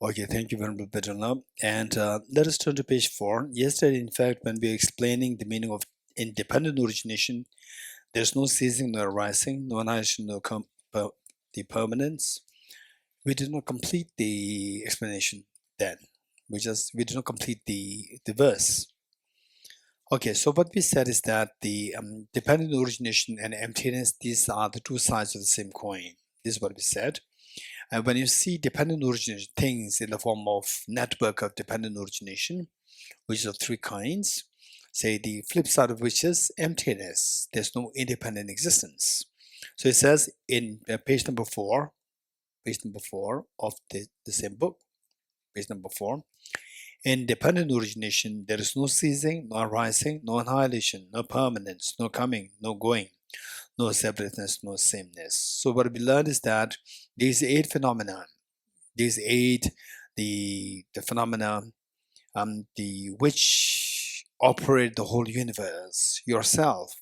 Okay, thank you, Venerable Bedrilla. And let us turn to page 4. Yesterday, in fact, when we were explaining the meaning of independent origination, there's no ceasing, no arising, no annihilation, no the permanence. We did not complete the explanation then. We did not complete the verse. Okay, so what we said is that the dependent origination and emptiness, these are the two sides of the same coin. This is what we said. And when you see dependent origination, things in the form of network of dependent origination, which is of three kinds, say the flip side of which is emptiness. There's no independent existence. So it says in page number 4 of the same book, page number 4, in dependent origination, there is no ceasing, no arising, no annihilation, no permanence, no coming, no going, no separateness, no sameness. So what we learned is that these 8 phenomena, the phenomena, which operate the whole universe, yourself,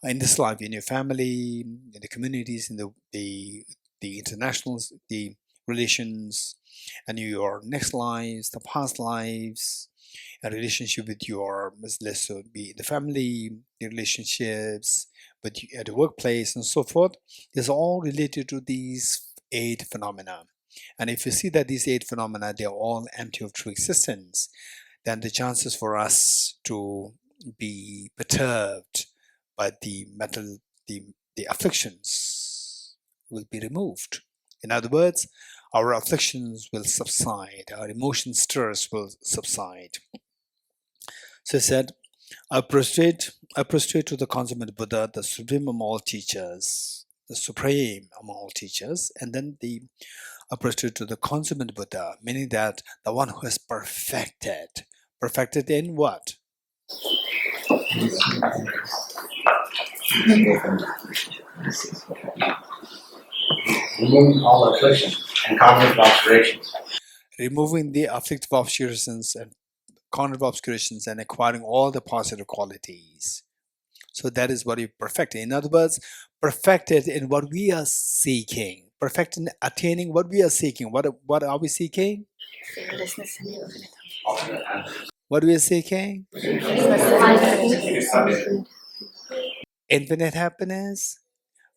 in this life, in your family, in the communities, in the internationals, the relations, and your next lives, the past lives, a relationship with your, let's say, be the family, the relationships, but at the workplace and so forth, is all related to these 8 phenomena. And if you see that these 8 phenomena, they're all empty of true existence, then the chances for us to be perturbed by the afflictions will be removed. In other words, our afflictions will subside, our emotion stirs will subside. So he said, I prostrate to the consummate Buddha, the supreme among all teachers, and then I prostrate to the consummate Buddha, meaning that the one who has perfected in what? Removing all afflictions and cognitive obscurations. Removing the afflictive obscurations and cognitive obscurations and acquiring all the positive qualities. So that is what you perfected. In other words, perfected in what we are seeking. Perfect in attaining what we are seeking. What are we seeking? Fearlessness and infinite. What we are seeking? Infinite happiness,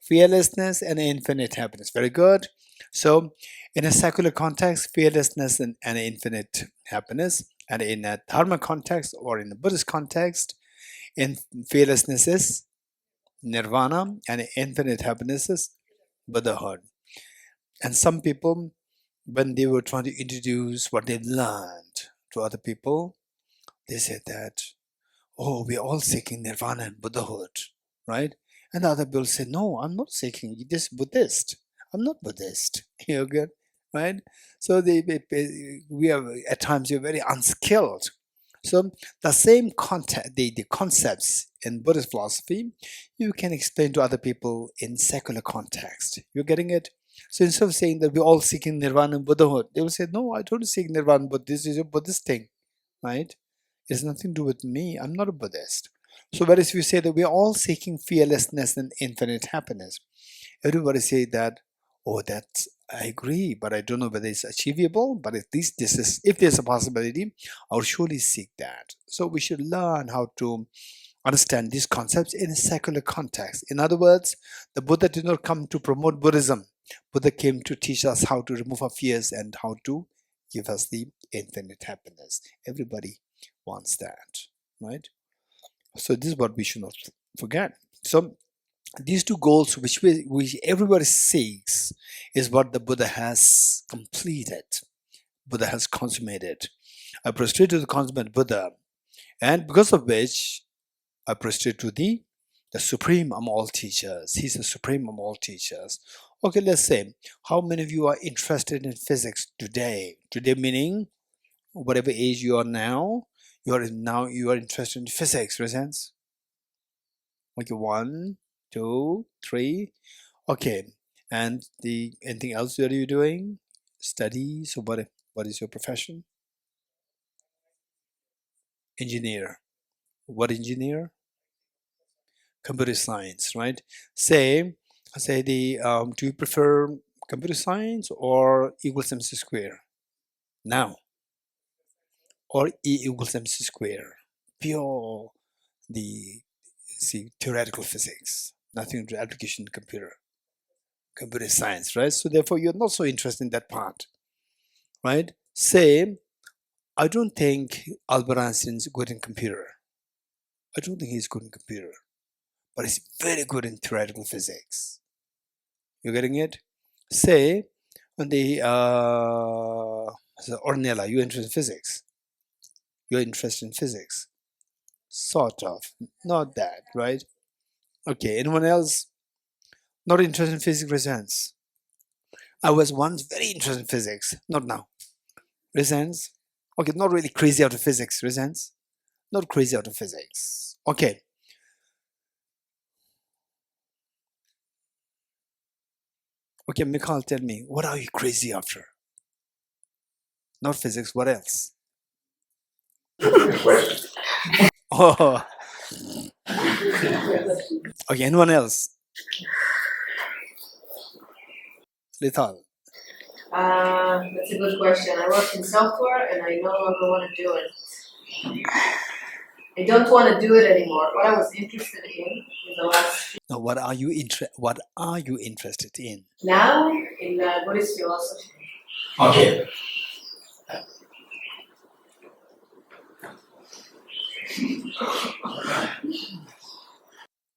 fearlessness, and infinite happiness. Very good. So, in a secular context, fearlessness and infinite happiness, and in a Dharma context or in a Buddhist context, in fearlessness is nirvana, and infinite happiness is Buddhahood. And some people, when they were trying to introduce what they learned to other people, they said that, oh, we're all seeking nirvana and Buddhahood, right? And the other people say, no, I'm not seeking this Buddhist. I'm not Buddhist. You're good, right? So we are at times we're very unskilled. So the same concept, the concepts in Buddhist philosophy, you can explain to other people in secular context. You're getting it? So instead of saying that we're all seeking nirvana and Buddhahood, they will say, no, I don't seek nirvana, but this is a Buddhist thing, right? It has nothing to do with me. I'm not a Buddhist. So whereas if you say that we're all seeking fearlessness and infinite happiness, everybody say that, oh, that's, I agree, but I don't know whether it's achievable, but at least if there's a possibility, I'll surely seek that. So we should learn how to understand these concepts in a secular context. In other words, the Buddha did not come to promote Buddhism. Buddha came to teach us how to remove our fears and how to give us the infinite happiness. Everybody wants that, right? So this is what we should not forget. So these 2 goals which everybody seeks is what the Buddha has completed. Buddha has consummated. I prostrate to the consummate Buddha, and because of which I prostrate to the supreme among all teachers. He's the supreme among all teachers. Okay, let's say, how many of you are interested in physics today? Today meaning whatever age you are now, you are interested in physics, presents? Okay, 1, 2, 3. Okay, and anything else that you're doing? Studies, or what is your profession? Engineer. What engineer? Computer science, right? Say do you prefer computer science or equals MC square? now, or E equals mc square, pure the theoretical physics, nothing to application computer science, right? So therefore you're not so interested in that part, right? Say, I don't think Albert Einstein's good in computer. I don't think he's good in computer, but he's very good in theoretical physics. You getting it? Say, on the Ornella, you're interested in physics. You're interested in physics, sort of, not that, right? Okay, anyone else not interested in physics? Raise hands. I was once very interested in physics, not now. Raise hands. Okay, not really crazy out of physics. Raise hands. Not crazy out of physics. Okay. Okay, Mikhail, tell me, what are you crazy after? Not physics, what else? Oh, okay, anyone else? Lethal. That's a good question. I work in software and I no longer want to do it. I don't want to do it anymore. What I was interested in the last Now, what are you interested in? now in Buddhist philosophy. Okay.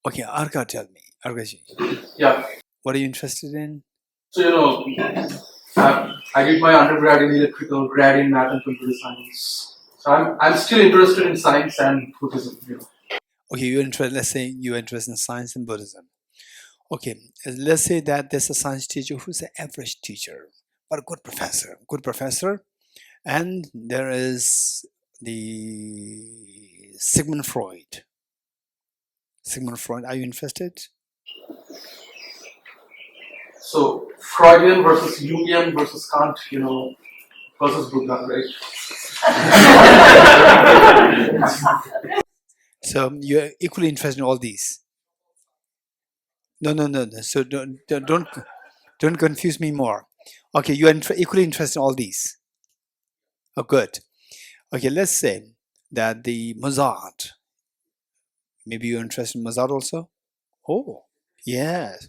Okay, Arka, tell me. Arkaji, Yeah. what are you interested in? So, I did my undergrad in electrical, grad in math and computer science. So I'm still interested in science and Buddhism. Okay, you're interested, let's say you're interested in science and Buddhism. Okay, let's say that there's a science teacher who's an average teacher, but a good professor. And there is the Sigmund Freud. Sigmund Freud, are you interested? So Freudian versus Jungian versus Kant, versus Buddha, right? So you're equally interested in all these. No. So don't confuse me more. Okay, you are equally interested in all these. Oh, good. Okay, let's say that the Mozart. Maybe you're interested in Mozart also. Oh, yes,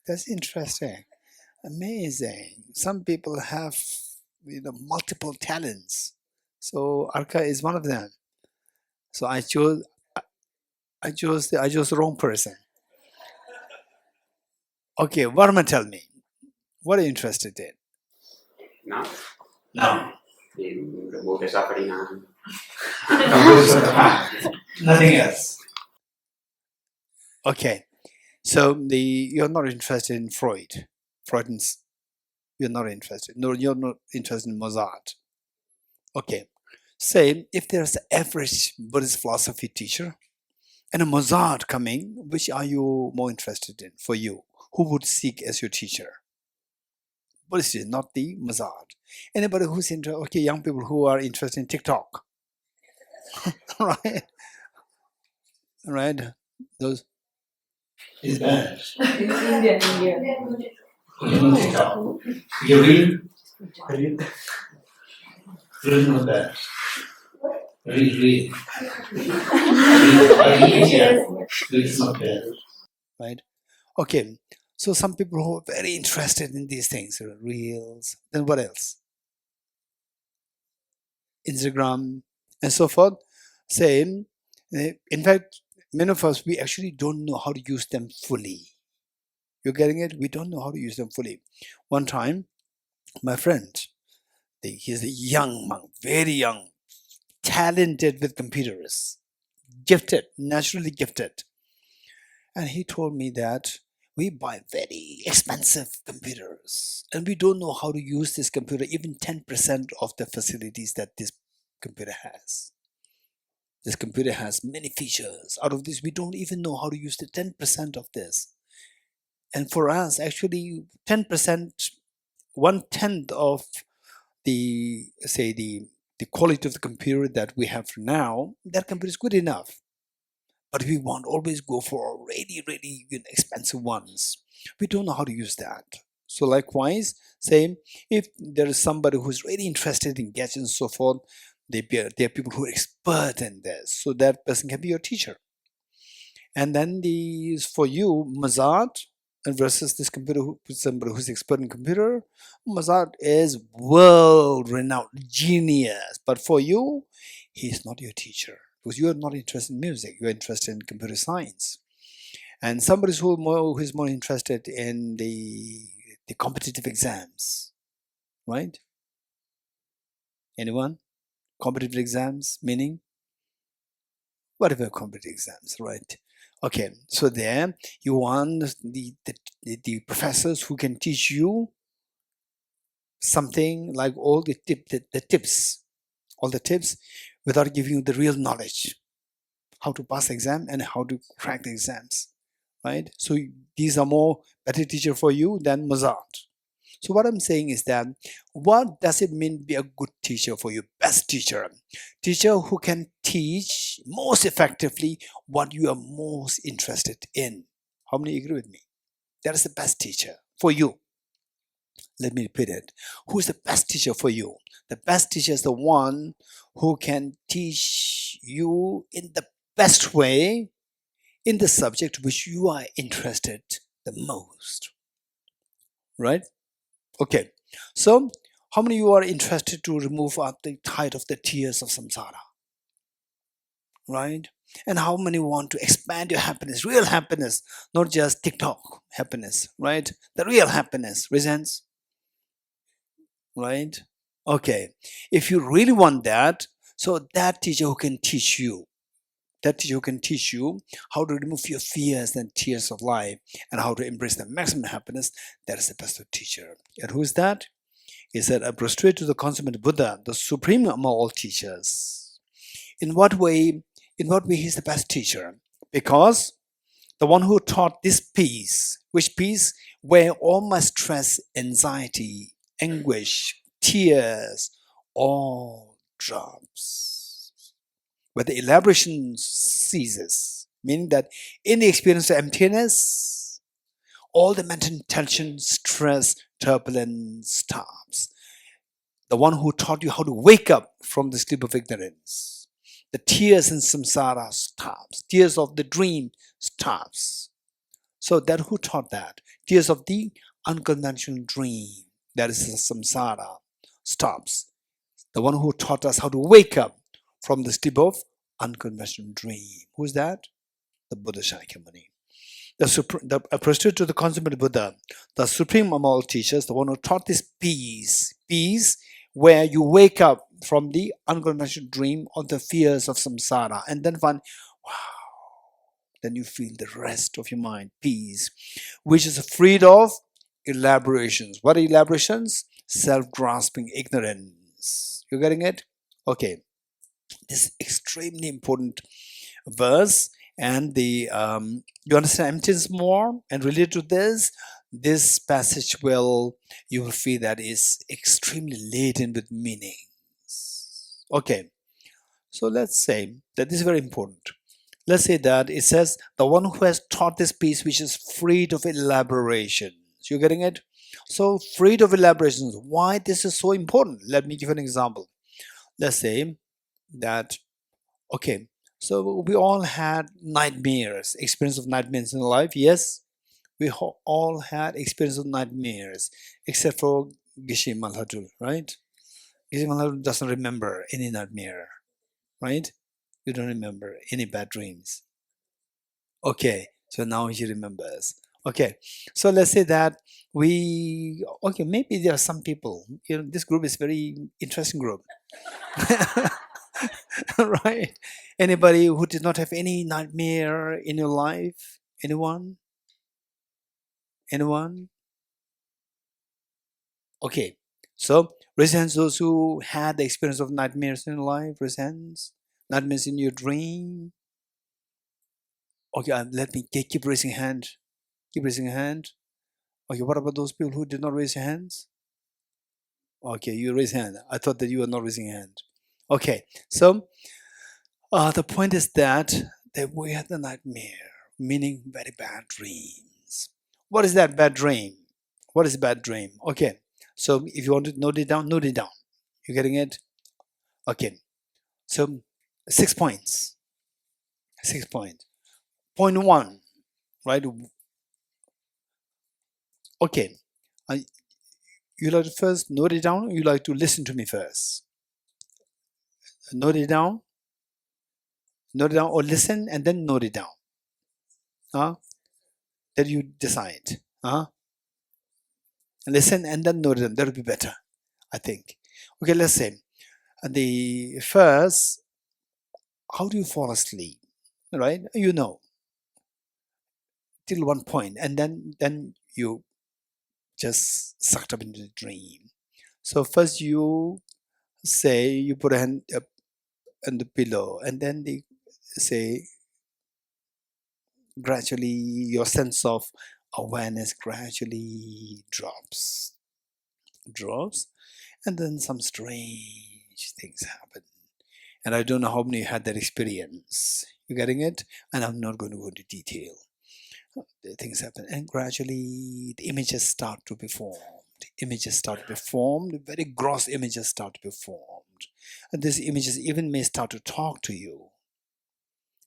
that's interesting. Amazing. Some people have multiple talents. So Arka is one of them. So I chose the wrong person. Okay, Varma, tell me, what are you interested in? No. Remove the suffering and Nothing else. Okay, so you're not interested in Freud. You're not interested. No, you're not interested in Mozart. Okay, say if there's an average Buddhist philosophy teacher and a Mozart coming, which are you more interested in for you? Who would seek as your teacher? Buddhist, not the Mozart. Anybody who's interested, okay, young people who are interested in TikTok. Right? Right? Those. It's bad. India. You don't think so. You read? Read is not bad. Read. Read is not bad. Right? Okay. So some people who are very interested in these things, reels, then what else? Instagram and so forth. Same. In fact, many of us, we actually don't know how to use them fully. You're getting it? We don't know how to use them fully. One time, my friend, he's a young monk, very young, talented with computers, gifted, naturally gifted. And he told me that we buy very expensive computers and we don't know how to use this computer, even 10% of the facilities that this computer has. This computer has many features. Out of this, we don't even know how to use the 10% of this. And for us, actually, 10%, 1/10 of the quality of the computer that we have now, that computer is good enough. But we won't always go for really, really expensive ones. We don't know how to use that. So likewise, Same, if there is somebody who's really interested in gadgets and so forth, there are people who are expert in this, so that person can be your teacher. And then for you, Mazad versus this computer, somebody who's expert in computer, Mazad is world-renowned genius, but for you, he's not your teacher because you are not interested in music. You are interested in computer science. And somebody who is more interested in the competitive exams, right? Anyone? Competitive exams, meaning whatever competitive exams, right? Okay, so there you want the professors who can teach you something like all the tips, all the tips, without giving you the real knowledge, how to pass the exam and how to crack the exams, right? So these are more better teacher for you than Mozart. So what I'm saying is that, what does it mean to be a good teacher for you? Best teacher. Teacher who can teach most effectively what you are most interested in. How many agree with me? That is the best teacher for you. Let me repeat it. Who is the best teacher for you? The best teacher is the one who can teach you in the best way in the subject which you are interested the most. Right? Okay, so how many of you are interested to remove the tide of the tears of samsara? Right? And how many want to expand your happiness, real happiness, not just TikTok happiness, right? The real happiness, presents, right? Okay, if you really want that, so that teacher who can teach you, how to remove your fears and tears of life and how to embrace the maximum happiness, that is the best teacher. And who is that? He said, I prostrate to the consummate Buddha, the supreme among all teachers. In what way he is the best teacher? Because the one who taught this peace, which peace? Where all my stress, anxiety, anguish, tears, all drops. Where the elaboration ceases, meaning that in the experience of emptiness, all the mental tension, stress, turbulence stops. The one who taught you how to wake up from the sleep of ignorance. The tears in samsara stops. Tears of the dream stops. So that who taught that? Tears of the unconventional dream, that is the samsara, stops. The one who taught us how to wake up from the sleep of unconventional dream. Who is that? The Buddha Shakyamuni. The prostrate to the consummate Buddha, the supreme among all teachers, the one who taught this peace, where you wake up from the unconventional dream of the fears of samsara and then find, wow, then you feel the rest of your mind, peace, which is freed of elaborations. What are elaborations? Self-grasping ignorance. You getting it? Okay. This is extremely important verse, and the you understand emptiness more, and related to this passage you will feel that is extremely laden with meanings. Okay, so let's say that this is very important. Let's say that it says the one who has taught this piece which is freed of elaborations. You getting it? So freed of elaborations. Why this is so important? Let me give an example. Let's say that, okay, so we all had nightmares, experience of nightmares in life. Yes, we all had experience of nightmares, except for Geshe Malhatu, right? Geshe Malhatu doesn't remember any nightmare, right? You don't remember any bad dreams. Okay, so now he remembers. Okay, so let's say that maybe there are some people, this group is very interesting group. Right? Anybody who did not have any nightmare in your life? Anyone? Anyone? Okay, so raise hands those who had the experience of nightmares in life. Raise hands. Nightmares in your dream. Okay, let me keep raising hand. Keep raising hand. Okay, what about those people who did not raise your hands? Okay, you raise hand. I thought that you were not raising hand. Okay, so the point is that we had the nightmare, meaning very bad dreams. What is that bad dream? What is bad dream? Okay, So if you want to note it down, note it down. You getting it? Okay. So 6 points. 6 points. Point 1, right? Okay. You like to first note it down, or you like to listen to me first? Note it down, or listen and then note it down. Then you decide. Listen and then note it down. That would be better, I think. Okay, let's say the first, how do you fall asleep? Right? You know, till one point, and then you just sucked up into the dream. So first you say you put a hand up on the pillow, and then they say gradually your sense of awareness gradually drops, and then some strange things happen. And I don't know how many had that experience. You getting it? And I'm not going to go into detail. Things happen, and gradually the images start to be formed. Very gross images start to be formed. And these images even may start to talk to you.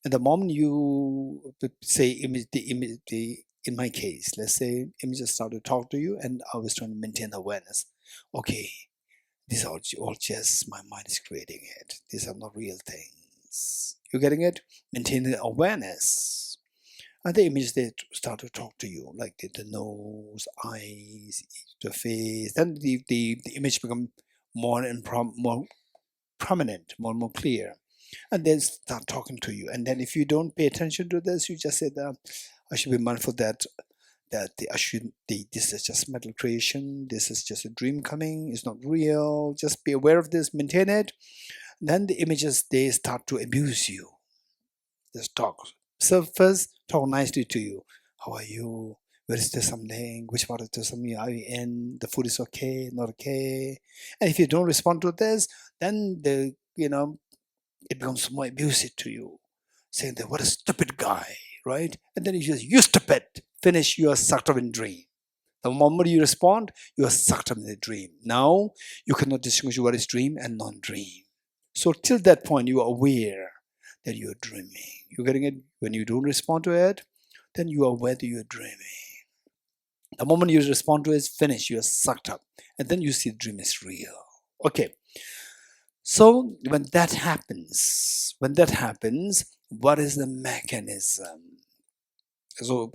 And the moment you say in my case, let's say images start to talk to you, and I was trying to maintain awareness. Okay, these are all just my mind is creating it. These are not real things. You getting it? Maintain the awareness. And the images, they start to talk to you, like the nose, eyes, the face. Then the image become more prominent, more clear. And then start talking to you. And then if you don't pay attention to this, you just say that I should be mindful that this is just mental creation, this is just a dream coming, it's not real, just be aware of this, maintain it. Then the images, they start to abuse you. Just talk. So first, talk nicely to you. How are you? Where is there something? Which part of Thosamling are you in? The food is okay, not okay. And if you don't respond to this, then it becomes more abusive to you, saying that what a stupid guy, right? And then you just, you stupid, finish, you are sucked up in dream. The moment you respond, you are sucked up in the dream. Now, you cannot distinguish what is dream and non-dream. So till that point, you are aware that you are dreaming. You're getting it? When you don't respond to it, then you are aware that you are dreaming. The moment you respond to it, finish, you are sucked up. And then you see the dream is real. Okay. So when that happens, what is the mechanism? So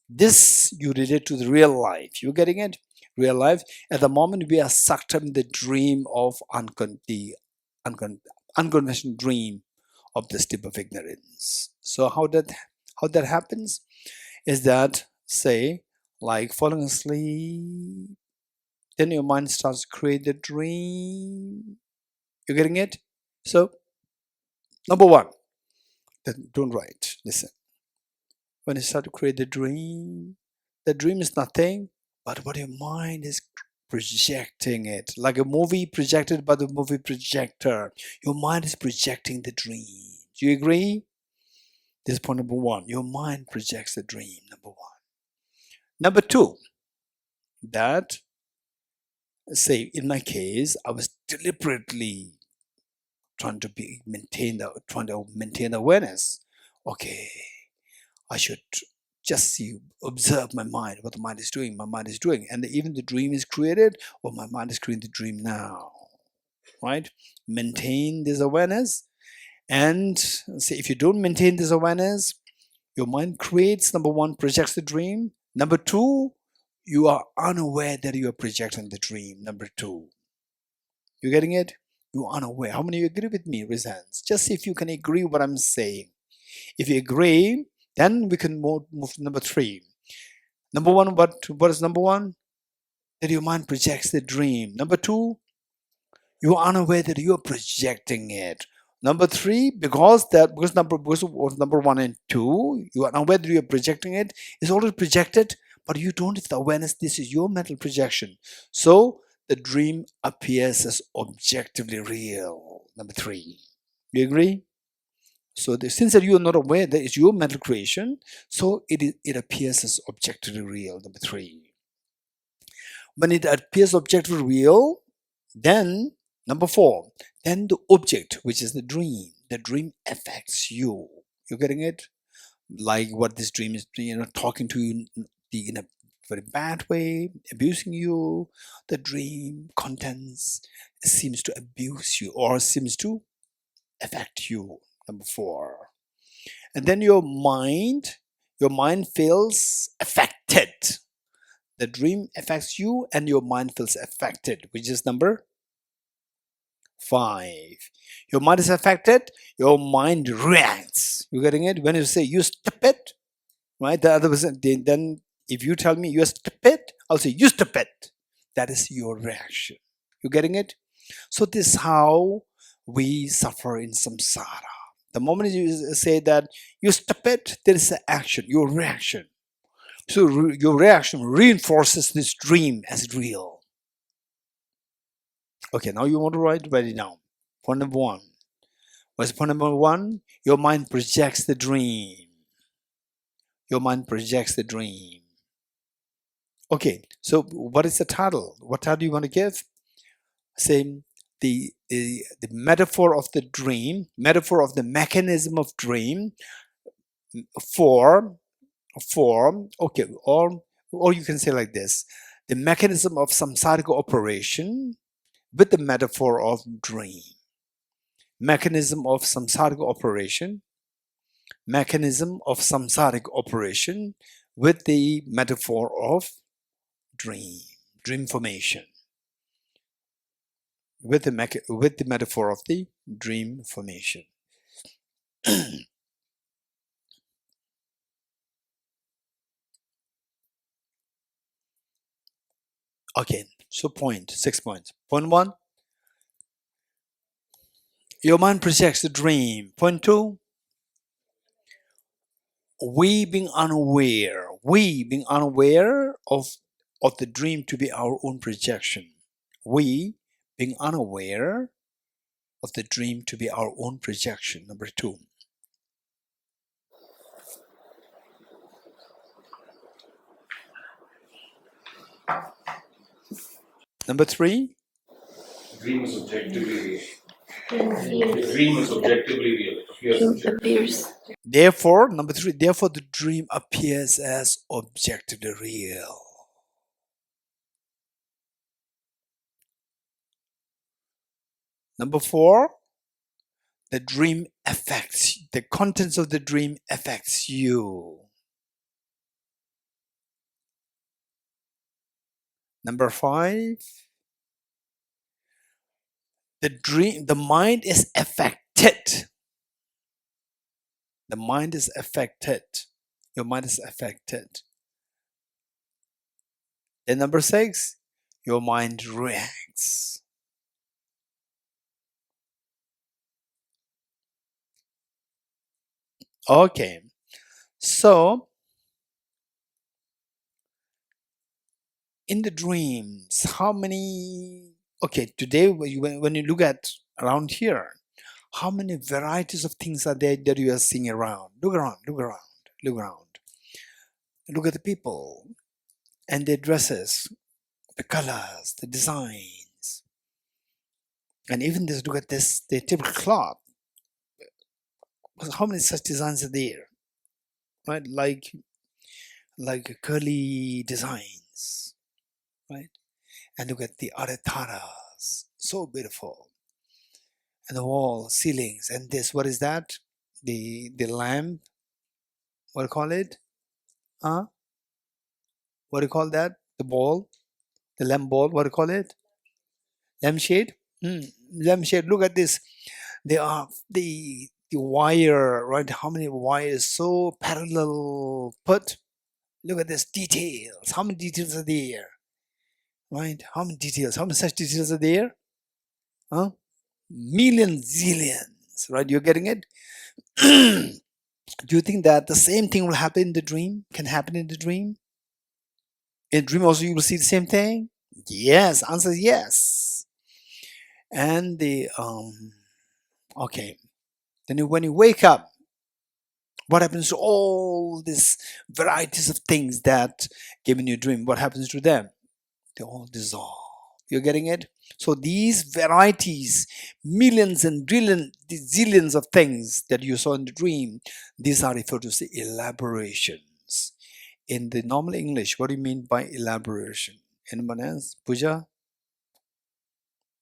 this you relate to the real life. You getting it? Real life. At the moment we are sucked up in the dream of the unconventional dream of the steep of ignorance. So how that happens is that, say, like falling asleep, then your mind starts to create the dream. You're getting it? So, number one, don't write, listen. When you start to create the dream is nothing but what your mind is projecting it. Like a movie projected by the movie projector. Your mind is projecting the dream. Do you agree? This is point number one. Your mind projects the dream, number one. Number two, that, say, in my case, I was deliberately trying to maintain awareness. Okay, I should just observe my mind, what the mind is doing. And even the dream is created, or my mind is creating the dream now, right? Maintain this awareness. And say, if you don't maintain this awareness, your mind creates, number one, projects the dream. Number two, you are unaware that you are projecting the dream. Number two. You getting it? You are unaware. How many of you agree with me? Raise hands. Just see if you can agree what I'm saying. If you agree, then we can move to number three. Number one, what is number one? That your mind projects the dream. Number two, you are unaware that you are projecting it. Number three, because of number one and two, you are unaware that you are projecting it. It's already projected, but you don't have the awareness. This is your mental projection. So the dream appears as objectively real. Number three. You agree? So since that you are not aware that it's your mental creation, so it appears as objectively real. Number three. When it appears objectively real, then number 4, then the object, which is the dream affects you. You're getting it? Like what this dream is, talking to you in a very bad way, abusing you. The dream contents seems to abuse you or seems to affect you. Number 4. And then your mind feels affected. The dream affects you and your mind feels affected, which is number 5. Your mind is affected, your mind reacts. You getting it? When you say you stupid, right? The other person, then if you tell me you're stupid, I'll say you stupid. That is your reaction. You getting it? So this is how we suffer in samsara. The moment you say that you're stupid, there is an action, your reaction. So your reaction reinforces this dream as real. Okay, now you want to write it down. Point number 1. What's point number 1? Your mind projects the dream. Your mind projects the dream. Okay, so what is the title? What title do you want to give? Say the metaphor of the dream, metaphor of the mechanism of dream for okay, or you can say like this: the mechanism of samsaric operation with the metaphor of dream. Mechanism of samsaric operation. Mechanism of samsaric operation with the metaphor of dream formation. With the metaphor of the dream formation. Okay, so 6 points. Point 1, your mind projects the dream. Point 2, we being unaware of the dream to be our own projection. We being unaware of the dream to be our own projection. Number 2. Number 3. Dream is objectively real. The dream is objectively real. It appears. Therefore, number 3, therefore the dream appears as objectively real. Number 4, the dream affects, the contents of the dream affects you. Number 5, the mind is affected. The mind is affected. Your mind is affected. And number 6, your mind reacts. Okay, so in the dreams, how many, okay, today when you look at around here, how many varieties of things are there that you are seeing around? Look around. Look at the people and their dresses, the colors, the designs. And even this, look at this, the tablecloth. How many such designs are there? Right? Like curly designs. Right? And look at the arataras. So beautiful. And the wall, ceilings, and this, what is that? The lamp. What do you call it? What do you call that? The ball? The lamp ball, what do you call it? Lampshade? Lampshade, look at this. They are the wire, right? How many wires so parallel put? Look at this details. How many details are there? Right? How many details? How many such details are there? Millions, zillions, right? You're getting it? Do you think that the same thing will happen in the dream? Can happen in the dream? In dream also you will see the same thing? Yes, answer is yes. And the okay, then when you wake up, what happens to all these varieties of things that came in your dream? What happens to them? they all dissolve. You're getting it? So these varieties, millions and zillions of things that you saw in the dream, these are referred to as the elaborations. In the normal English, what do you mean by elaboration? Anyone else? Puja?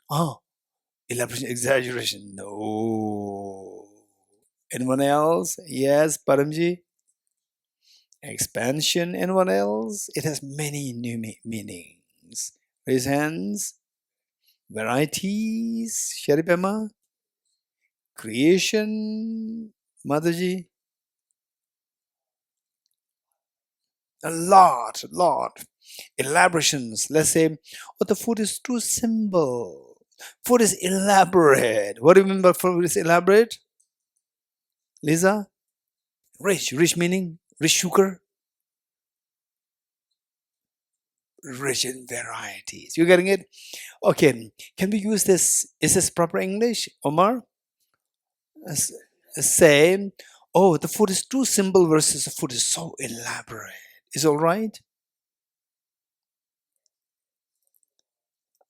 Oh, elaboration, exaggeration. No. Anyone else? Yes, Paramji? Expansion. Anyone else? It has many new meanings. Raise hands. Varieties. Sharipema. Creation. Mataji. A lot. Elaborations. Let's say, oh, the food is too simple. Food is elaborate. What do you mean by food is elaborate? Lisa? Rich meaning rich sugar, rich in varieties. You getting it? Okay, can we use this? Is this proper English, Omar? Say, oh, the food is too simple versus the food is so elaborate. Is all right?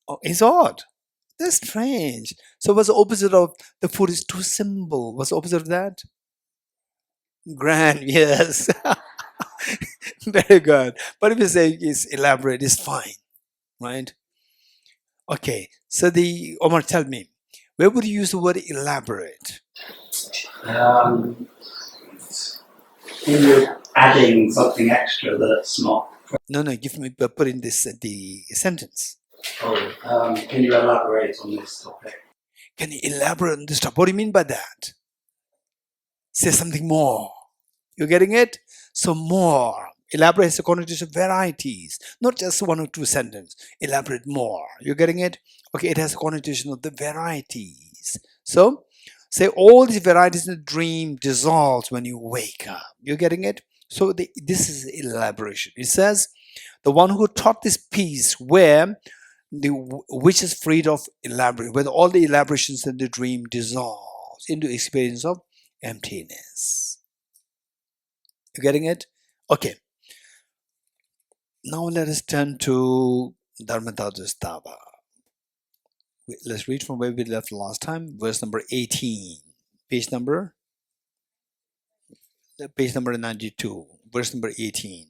Oh, it's odd. That's strange. So what's the opposite of the food is too simple? What's the opposite of that? Grand, yes. Very good. But if you say it's elaborate, it's fine, right? Okay, so Omar, tell me, where would you use the word elaborate? When you're adding something extra that's not. No, give me, put in this the sentence. Can you elaborate on this topic? Can you elaborate on this topic? What do you mean by that? Say something more. You're getting it? So more. Elaborate is a connotation of varieties, not just one or two sentences. Elaborate more. You're getting it? Okay, it has a connotation of the varieties. So, say all these varieties in the dream dissolves when you wake up. You're getting it? So this is elaboration. It says, the one who taught this piece where which is freed of elaborate, where all the elaborations in the dream dissolves into experience of emptiness. You getting it? Okay. Now let us turn to Dharmadhatu's Taba. Let's read from where we left last time, verse number 18. Page number 92, verse number 18.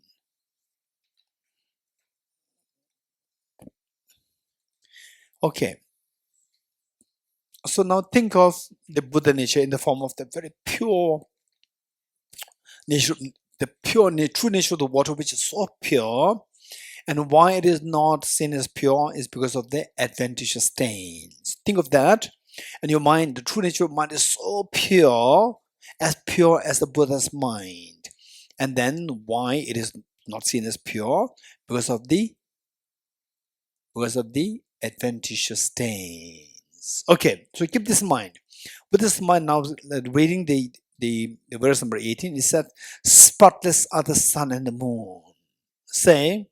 Okay. So now think of the Buddha nature in the form of the very pure nature, the true nature of the water, which is so pure. And why it is not seen as pure is because of the adventitious stains. Think of that. And your mind, the true nature of mind is so pure as the Buddha's mind. And then why it is not seen as pure? Because of the adventitious stains. Okay, so keep this in mind. With this in mind, now reading the verse number 18, it said, spotless are the sun and the moon. Say,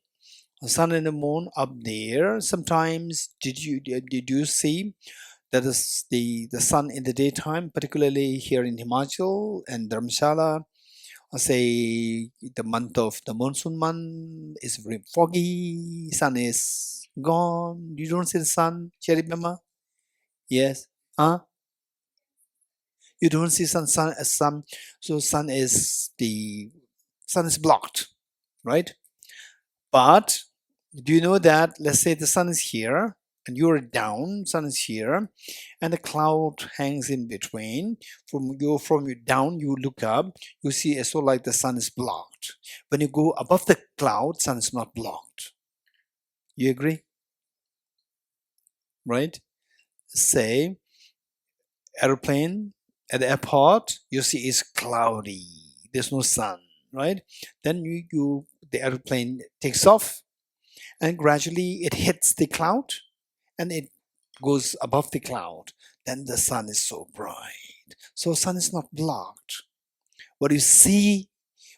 the sun and the moon up there. Sometimes did you see that is the sun in the daytime, particularly here in Himachal and Dharamshala? Say the month of the monsoon month is very foggy, sun is gone. You don't see the sun, Cheribama? Yes. Huh? You don't see sun. So sun is blocked, right? But do you know that, let's say the sun is here and you're down, sun is here, and the cloud hangs in between. From you down, you look up, you see as though like the sun is blocked. When you go above the cloud, sun is not blocked. You agree? Right? Say, airplane at the airport, you see it's cloudy. There's no sun, right? Then the airplane takes off, and gradually it hits the cloud and it goes above the cloud. Then the sun is so bright. So sun is not blocked. What you see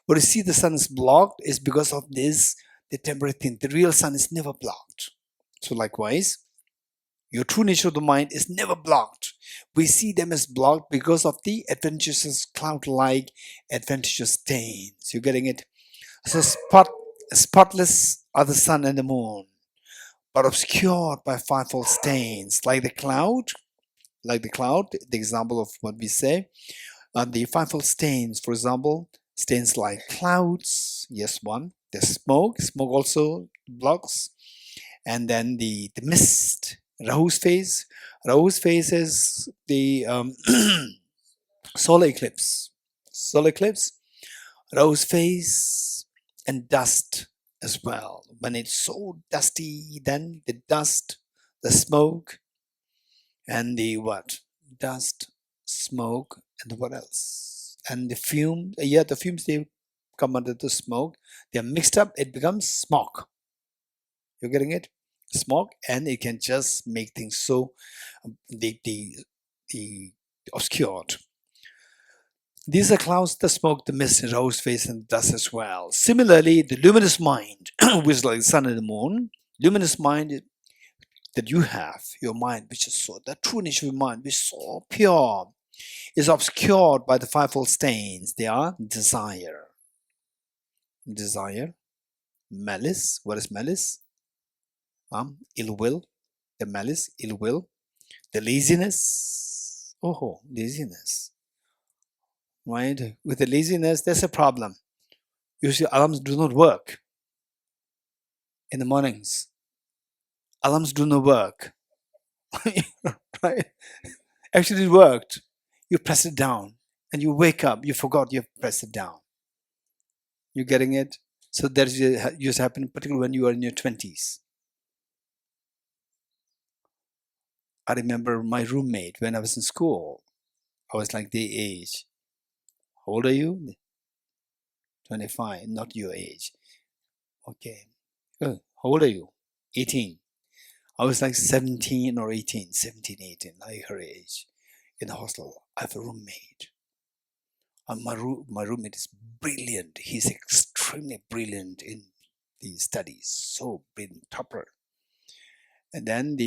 the sun is blocked is because of this, the temporary thing. The real sun is never blocked. So likewise, your true nature of the mind is never blocked. We see them as blocked because of the adventitious cloud-like adventitious stains. You're getting it? So spotless are the sun and the moon. but obscured by fivefold stains, like the cloud, the example of what we say, the fivefold stains, for example, stains like clouds, yes, one. The smoke also blocks, and then the mist, Rahu's phase. Rahu's phase is the solar eclipse. Rahu's phase, and dust as well. When it's so dusty, then the dust, the smoke, and the what? Dust, smoke, and what else? And the fume, the fumes, they come under the smoke. They are mixed up, it becomes smog. You're getting it? Smog, and it can just make things so the obscured. These are clouds, the smoke, the mist, and Rahu's face, and dust as well. Similarly, the luminous mind, which is like the sun and the moon, luminous mind that you have, your mind, which is so, the true nature of your mind, which is so pure, is obscured by the fivefold stains. They are desire, malice. What is malice? Ill will, the malice, ill will, the laziness. Laziness. Right? With the laziness, there's a problem. Usually alarms do not work in the mornings. Alarms do not work. Right? Actually, it worked. You press it down and you wake up. You forgot you pressed it down. You getting it? So that used to happen, particularly when you are in your 20s. I remember my roommate when I was in school. I was like their age. How old are you? 25, not your age. Okay. How old are you? 18. I was like 17 or 18, 17, 18, like her age, in the hostel. I have a roommate. And my roommate is brilliant. He's extremely brilliant in the studies. So brilliant, topper. And then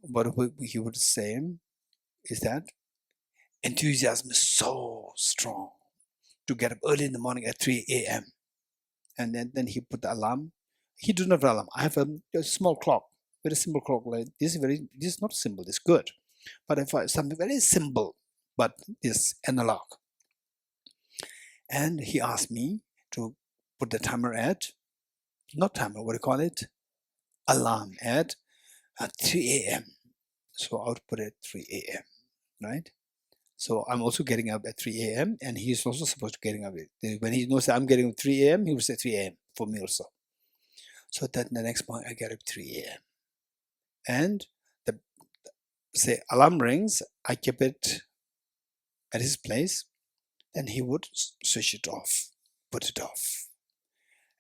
what he would say is that enthusiasm is so strong to get up early in the morning at 3 a.m. And then he put the alarm. He does not have an alarm. I have a small clock, very simple clock. Like this is not simple. It's good, but if something very simple, but it's analog. And he asked me to put the timer at, not timer, what do you call it? Alarm at 3 a.m. So I would put it at 3 a.m. Right? So I'm also getting up at 3 a.m. and he's also supposed to getting up. When he knows that I'm getting up at 3 a.m., he will say 3 a.m. for me also. So that the next morning I get up at 3 a.m. And say alarm rings, I keep it at his place, then he would switch it off, put it off.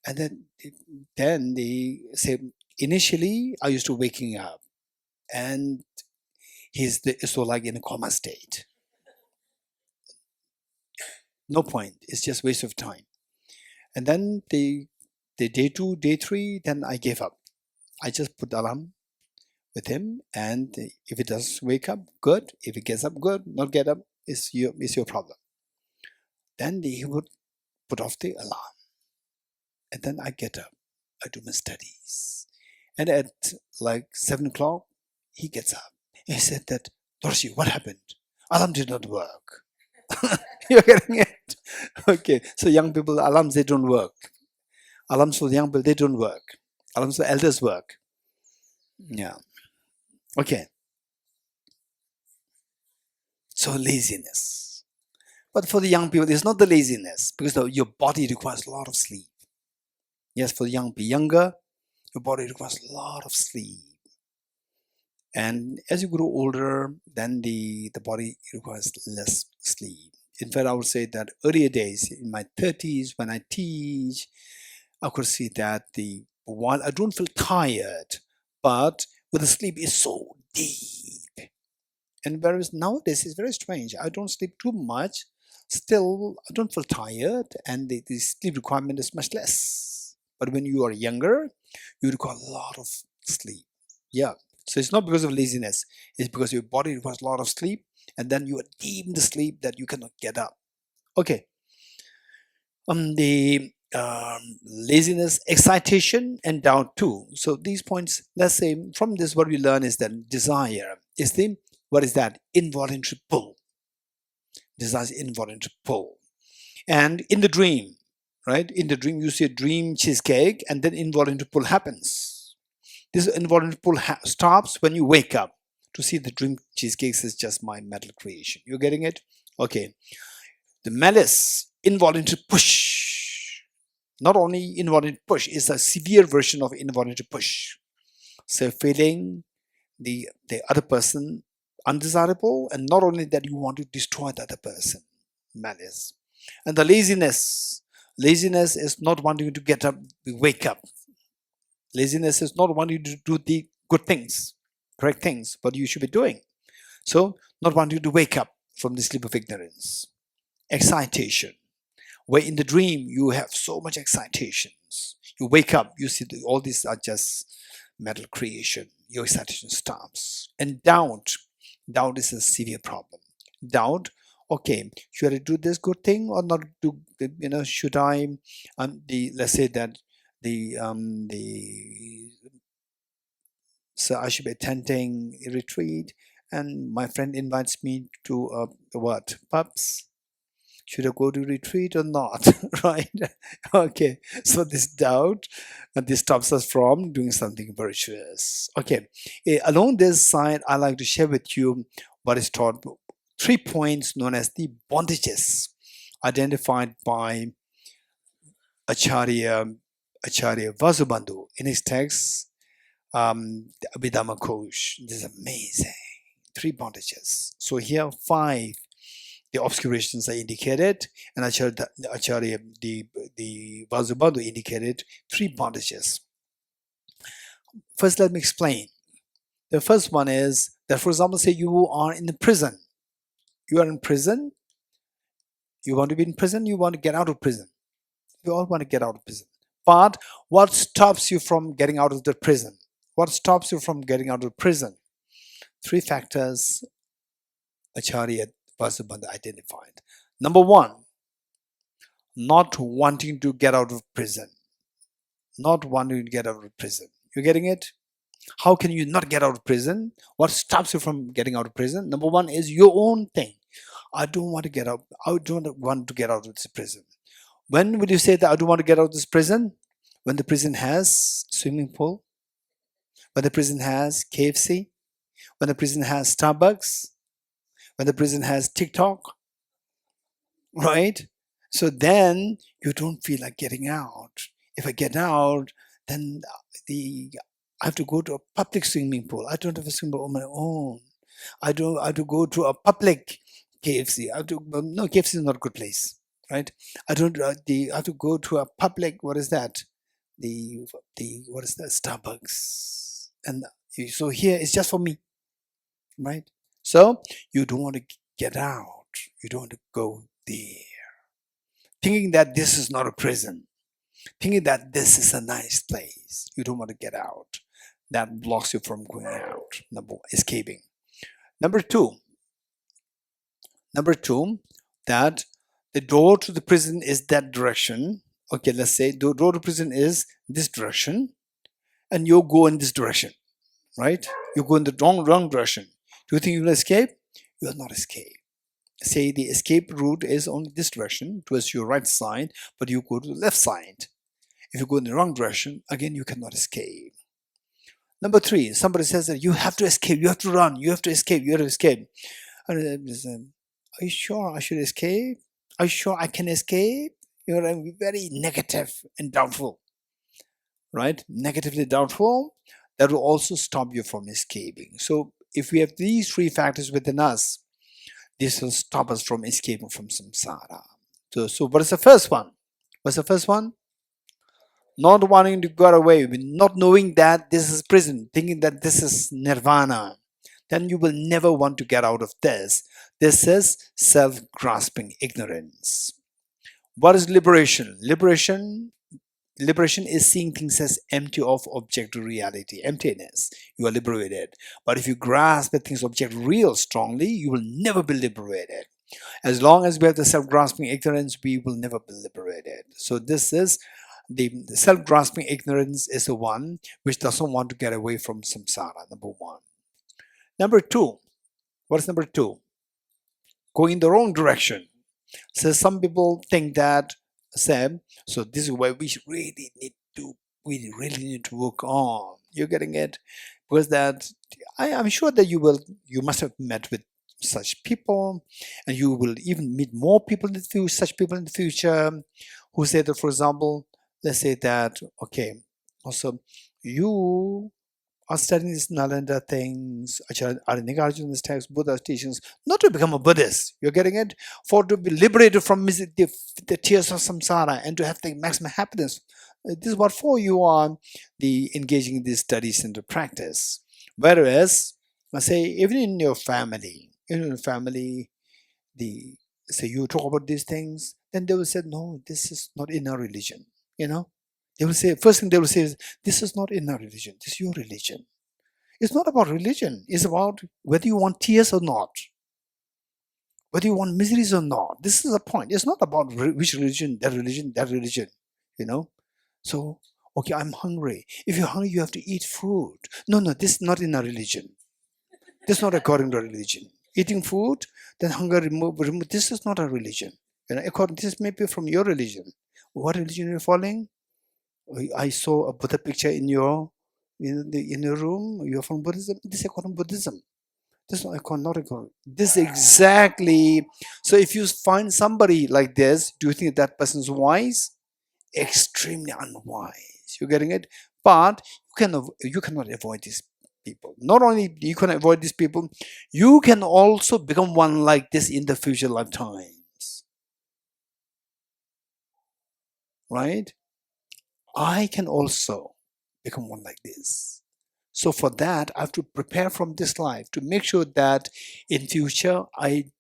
And then say initially I used to waking up and he's so like in a coma state. No point, it's just waste of time. And then the day 2, day 3, then I gave up. I just put the alarm with him, and if it does wake up, good. If it gets up, good. Not get up is your problem. Then he would put off the alarm, and then I get up. I do my studies, and at like 7 o'clock, he gets up. He said that, Dorji, what happened? Alarm did not work. You're getting it? Okay, so young people, alarms, they don't work. Alarms for young people, they don't work. Alarms for elders work. Yeah. Okay. So laziness. But for the young people, it's not the laziness, because your body requires a lot of sleep. Yes, for the younger, your body requires a lot of sleep. And as you grow older, then the body requires less sleep. In fact, I would say that earlier days, in my 30s, when I teach, I could see that while I don't feel tired, but with the sleep is so deep. And whereas nowadays it's very strange. I don't sleep too much. Still, I don't feel tired, and the sleep requirement is much less. But when you are younger, you require a lot of sleep. Yeah. So it's not because of laziness. It's because your body requires a lot of sleep, and then you are deep in the sleep that you cannot get up. Okay. laziness, excitation, and doubt too. So these points, let's say from this what we learn is that desire is the, what is that? Involuntary pull. Desire is involuntary pull. And in the dream, right? In the dream, you see a dream cheesecake and then involuntary pull happens. This involuntary pull stops when you wake up to see the dream cheesecakes is just my mental creation. You're getting it? Okay. The malice, involuntary push. Not only involuntary push, it's a severe version of involuntary push. So feeling the other person undesirable, and not only that, you want to destroy the other person. Malice. And the laziness. Laziness is not wanting you to get up, wake up. Laziness is not wanting you to do the good things, correct things, what you should be doing. So, not wanting you to wake up from the sleep of ignorance. Excitation. Where in the dream you have so much excitations. You wake up, you see all these are just mental creation. Your excitation stops. And doubt. Doubt is a severe problem. Doubt. Okay, should I do this good thing or not do? Should I? Let's say that so I should be attending a retreat, and my friend invites me to what pubs. Should I go to retreat or not? Right? Okay. So this doubt, this stops us from doing something virtuous. Okay. Along this side, I like to share with you what is taught. 3 points known as the bondages, identified by Acharya Vasubandhu in his text, the Abhidhamma Kosh. This is amazing. 3 bondages. So here 5. The obscurations are indicated, and Acharya the Vasubandhu indicated 3 bondages. First, let me explain. The first one is that, for example, say you are in the prison. You are in prison. You want to be in prison. You want to get out of prison. We all want to get out of prison. But what stops you from getting out of the prison? What stops you from getting out of prison? 3 factors Acharya Vasubandhu identified. Number 1, not wanting to get out of prison. Not wanting to get out of prison. You getting it? How can you not get out of prison? What stops you from getting out of prison? Number 1 is your own thing. I don't want to get out. I don't want to get out of this prison. When would you say that I don't want to get out of this prison? When the prison has swimming pool, when the prison has KFC, when the prison has Starbucks, when the prison has TikTok, right? So then you don't feel like getting out. If I get out, then I have to go to a public swimming pool. I don't have a swimming pool on my own. I have to go to a public KFC. No, KFC is not a good place, right? I have to go to a public. What is that? What is that? Starbucks. And so here it's just for me, right? So you don't want to get out. You don't want to go there, thinking that this is not a prison, thinking that this is a nice place. You don't want to get out. That blocks you from going out. Escaping. Number two, that the door to the prison is that direction. Okay, let's say the door to prison is this direction, and you go in this direction, right? You go in the wrong direction. Do you think you will escape? You will not escape. Say the escape route is only this direction, towards your right side, but you go to the left side. If you go in the wrong direction, again, you cannot escape. Number 3, somebody says that you have to escape, you have to run, you have to escape, you have to escape. Are you sure I should escape? Are you sure I can escape? You're very negative and doubtful, right? Negatively doubtful. That will also stop you from escaping. So if we have these 3 factors within us, this will stop us from escaping from samsara. So what is the first one? What's the first one? Not wanting to get away, not knowing that this is prison, thinking that this is nirvana. Then you will never want to get out of this. This is self-grasping ignorance. What is liberation? Liberation is seeing things as empty of objective reality, emptiness. You are liberated. But if you grasp that things object real strongly, you will never be liberated. As long as we have the self-grasping ignorance, we will never be liberated. So this is the self-grasping ignorance is the one which doesn't want to get away from samsara, number one. Number two, what is number two? Going in the wrong direction. So some people think that, Sam, so this is why we really need to work on. You're getting it? Because that I'm sure that you must have met with such people, and you will even meet more people in the future, such people in the future, who say that, for example, let's say that, okay, also you are studying these Nalanda things, Arya Nagarjuna's text, Buddha's teachings, not to become a Buddhist. You're getting it? For to be liberated from the tears of samsara and to have the maximum happiness. This is what for you are engaging in these studies and the practice. Whereas, I say, even in your family, say you talk about these things, then they will say, no, this is not in our religion. They will say, first thing they will say is, this is not in our religion, this is your religion. It's not about religion, it's about whether you want tears or not, whether you want miseries or not. This is the point. It's not about which religion, that religion, So, okay, I'm hungry. If you're hungry, you have to eat food. No, this is not in our religion. This is not according to our religion. Eating food, then hunger remove. This is not a religion. This may be from your religion. What religion are you following? I saw a Buddha picture in your room. You're from Buddhism. This is according to Buddhism. This is not according. This exactly. So if you find somebody like this, do you think that person's wise? Extremely unwise. You're getting it? But you cannot avoid these people. Not only you can avoid these people, you can also become one like this in the future lifetimes. Right? I can also become one like this. So for that, I have to prepare from this life to make sure that in future I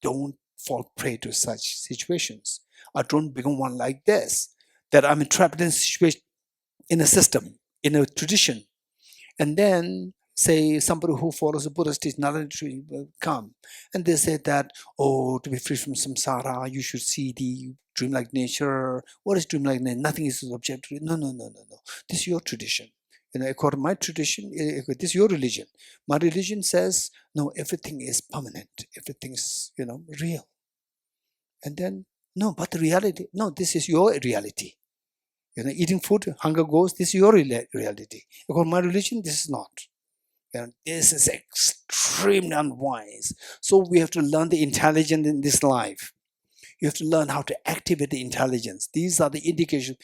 don't fall prey to such situations. I don't become one like this. That I'm trapped in a situation, in a system, in a tradition. And then say somebody who follows the Buddhist teaching, will come and they say that, oh, to be free from samsara, you should see the dreamlike nature. What is dreamlike nature? Nothing is objective. No. This is your tradition. According to my tradition, this is your religion. My religion says, no, everything is permanent. Everything is, real. And then, no, but the reality, no, this is your reality. Eating food, hunger goes, this is your reality. According to my religion, this is not. This is extremely unwise. So we have to learn the intelligence in this life. You have to learn how to activate the intelligence. These are the indications.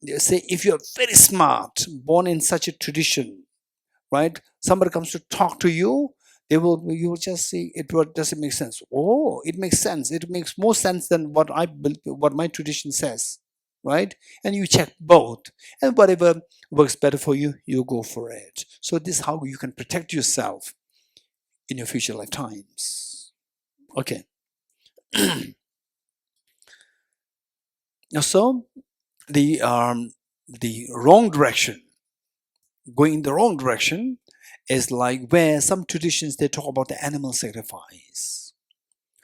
They say if you're very smart, born in such a tradition, right? Somebody comes to talk to you, you will just see does it make sense? Oh, it makes sense. It makes more sense than what my tradition says, right? And you check both, and whatever works better for you, you go for it. So this is how you can protect yourself in your future lifetimes. Okay. Now, so the wrong direction, going in the wrong direction, is like where some traditions they talk about the animal sacrifice.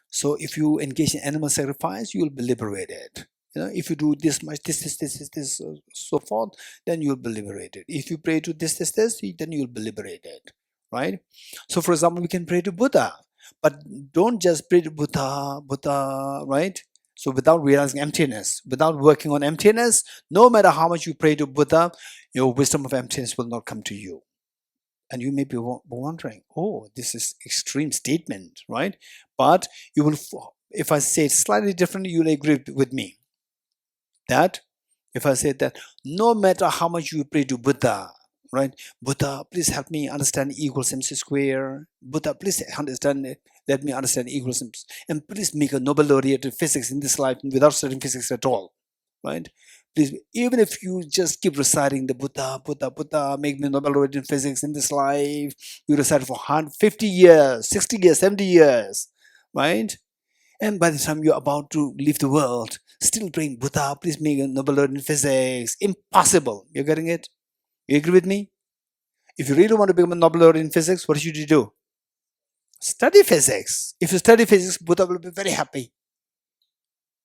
So if you engage in animal sacrifice, you will be liberated. If you do this much, this, so forth, then you'll be liberated. If you pray to this, then you'll be liberated, right? So for example, we can pray to Buddha, but don't just pray to Buddha, right? So without realizing emptiness, without working on emptiness, no matter how much you pray to Buddha, your wisdom of emptiness will not come to you. And you may be wondering, oh, this is extreme statement, right? But you will, if I say it slightly differently, you'll agree with me. That if I say that no matter how much you pray to Buddha, right? Buddha, please help me understand E equals MC square. Buddha, please let me understand E equals MC. And please make a Nobel laureate in physics in this life without studying physics at all, right? Please, even if you just keep reciting the Buddha, make me Nobel laureate in physics in this life, you recite for 150 years, 60 years, 70 years, right? And by the time you're about to leave the world, still praying, Buddha, please make a Nobel laureate in physics. Impossible. You're getting it? You agree with me? If you really want to become a Nobel laureate in physics, what should you do? Study physics. If you study physics, Buddha will be very happy,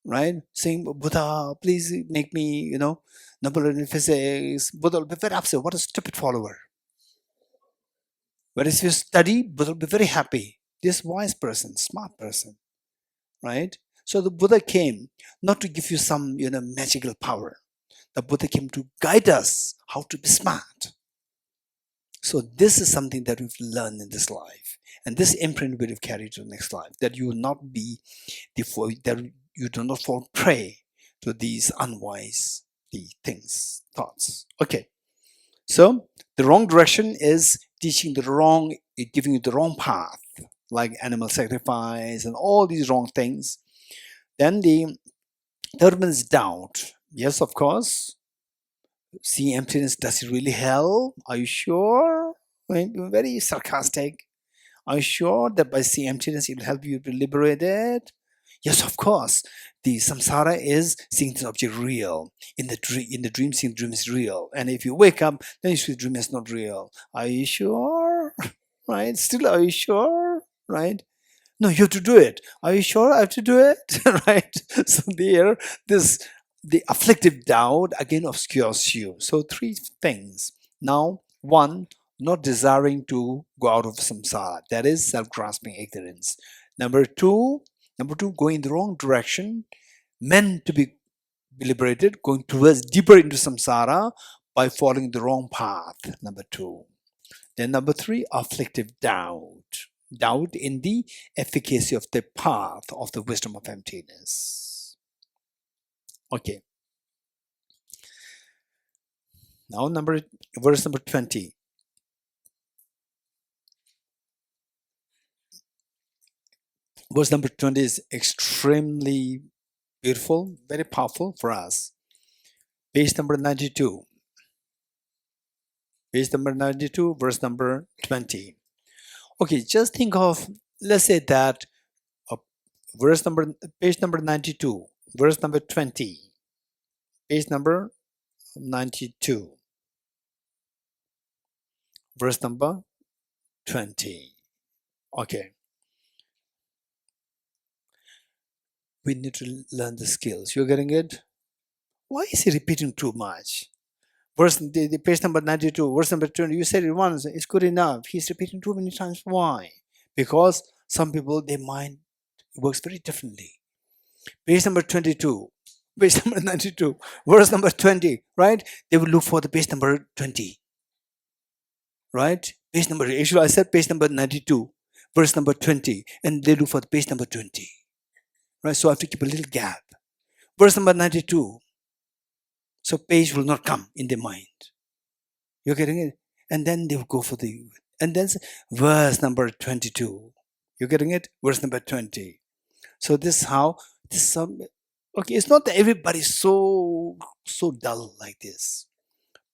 right? Saying, Buddha, please make me, Nobel in physics. Buddha will be very upset. What a stupid follower. Whereas if you study, Buddha will be very happy. This wise person, smart person, right? So the Buddha came not to give you some, magical power. The Buddha came to guide us how to be smart. So this is something that we've learned in this life. And this imprint will carry to the next life, that you will not be that you do not fall prey to these unwise things, thoughts. Okay. So the wrong direction is teaching giving you the wrong path, like animal sacrifice and all these wrong things. Then the third one is doubt. Yes, of course. See emptiness, does it really help? Are you sure? Very sarcastic. Are you sure that by seeing emptiness it will help you to liberate it? Yes, of course. The samsara is seeing the object real. In the dream, seeing the dream is real. And if you wake up, then you see the dream is not real. Are you sure? Right? Still, are you sure? Right? No, you have to do it. Are you sure I have to do it? Right? So the afflictive doubt again obscures you. So three things. Now, one, not desiring to go out of samsara. That is self-grasping ignorance. Number two, going in the wrong direction, meant to be liberated, going towards deeper into samsara by following the wrong path. Number two. Then number three, afflictive doubt. Doubt in the efficacy of the path of the wisdom of emptiness. Okay. Now verse number 20. Verse number 20 is extremely beautiful, very powerful for us. Page number 92. Page number 92, verse number 20. Okay, just think of, let's say that page number 92, verse number 20. Page number 92, verse number 20. Okay. We need to learn the skills. You're getting it? Why is he repeating too much? The page number 92, verse number 20, you said it once, it's good enough. He's repeating too many times. Why? Because some people, their mind works very differently. Page number 22, page number 92, verse number 20, right? They will look for the page number 20, right? Actually I said page number 92, verse number 20, and they look for the page number 20, right? So I have to keep a little gap. Verse number 92, so page will not come in their mind. You're getting it? And then they will go for and then verse number 22. You're getting it? Verse number 20. So this is how, okay, it's not that everybody's so dull like this.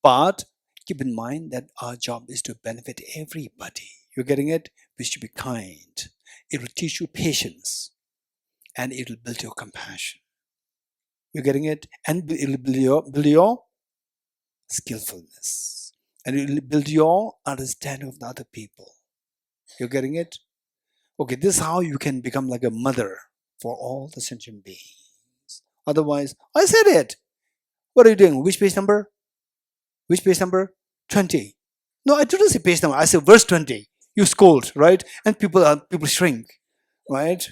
But keep in mind that our job is to benefit everybody. You're getting it? We should be kind. It will teach you patience. And it will build your compassion. You're getting it? And it will build your skillfulness. And it will build your understanding of the other people. You're getting it? Okay, this is how you can become like a mother for all the sentient beings. Otherwise, I said it. What are you doing? Which page number? Which page number? 20. No, I didn't say page number. I said verse 20. You scold, right? And people shrink, right?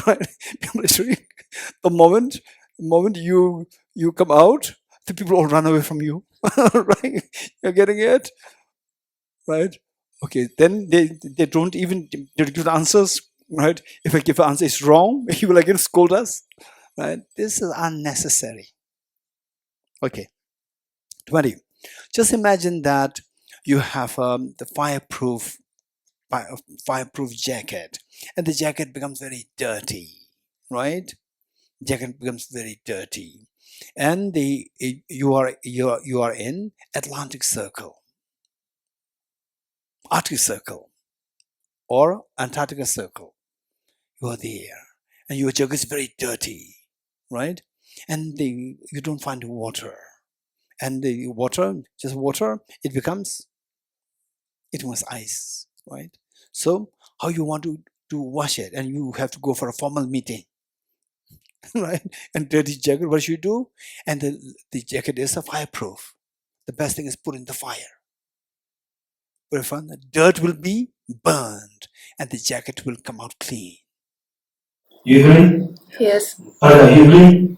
Right? People shrink. The moment you come out, the people all run away from you. Right? You're getting it? Right? Okay, then they don't even give answers, right? If I give an answer is wrong, he will again scold us, right? This is unnecessary. Okay, 20. Just imagine that you have the fireproof jacket, and the jacket becomes very dirty, right? Jacket becomes very dirty, and you are in Arctic Circle, or Antarctica Circle. You are there, and your jacket is very dirty, right? And you don't find water, and the water, it becomes ice, right? So how you want to wash it, and you have to go for a formal meeting, right? And dirty jacket, what should you do? And the jacket is a fireproof. The best thing is put in the fire. Very fun. The dirt will be burned, and the jacket will come out clean. You agree? Yes. Arya, you agree?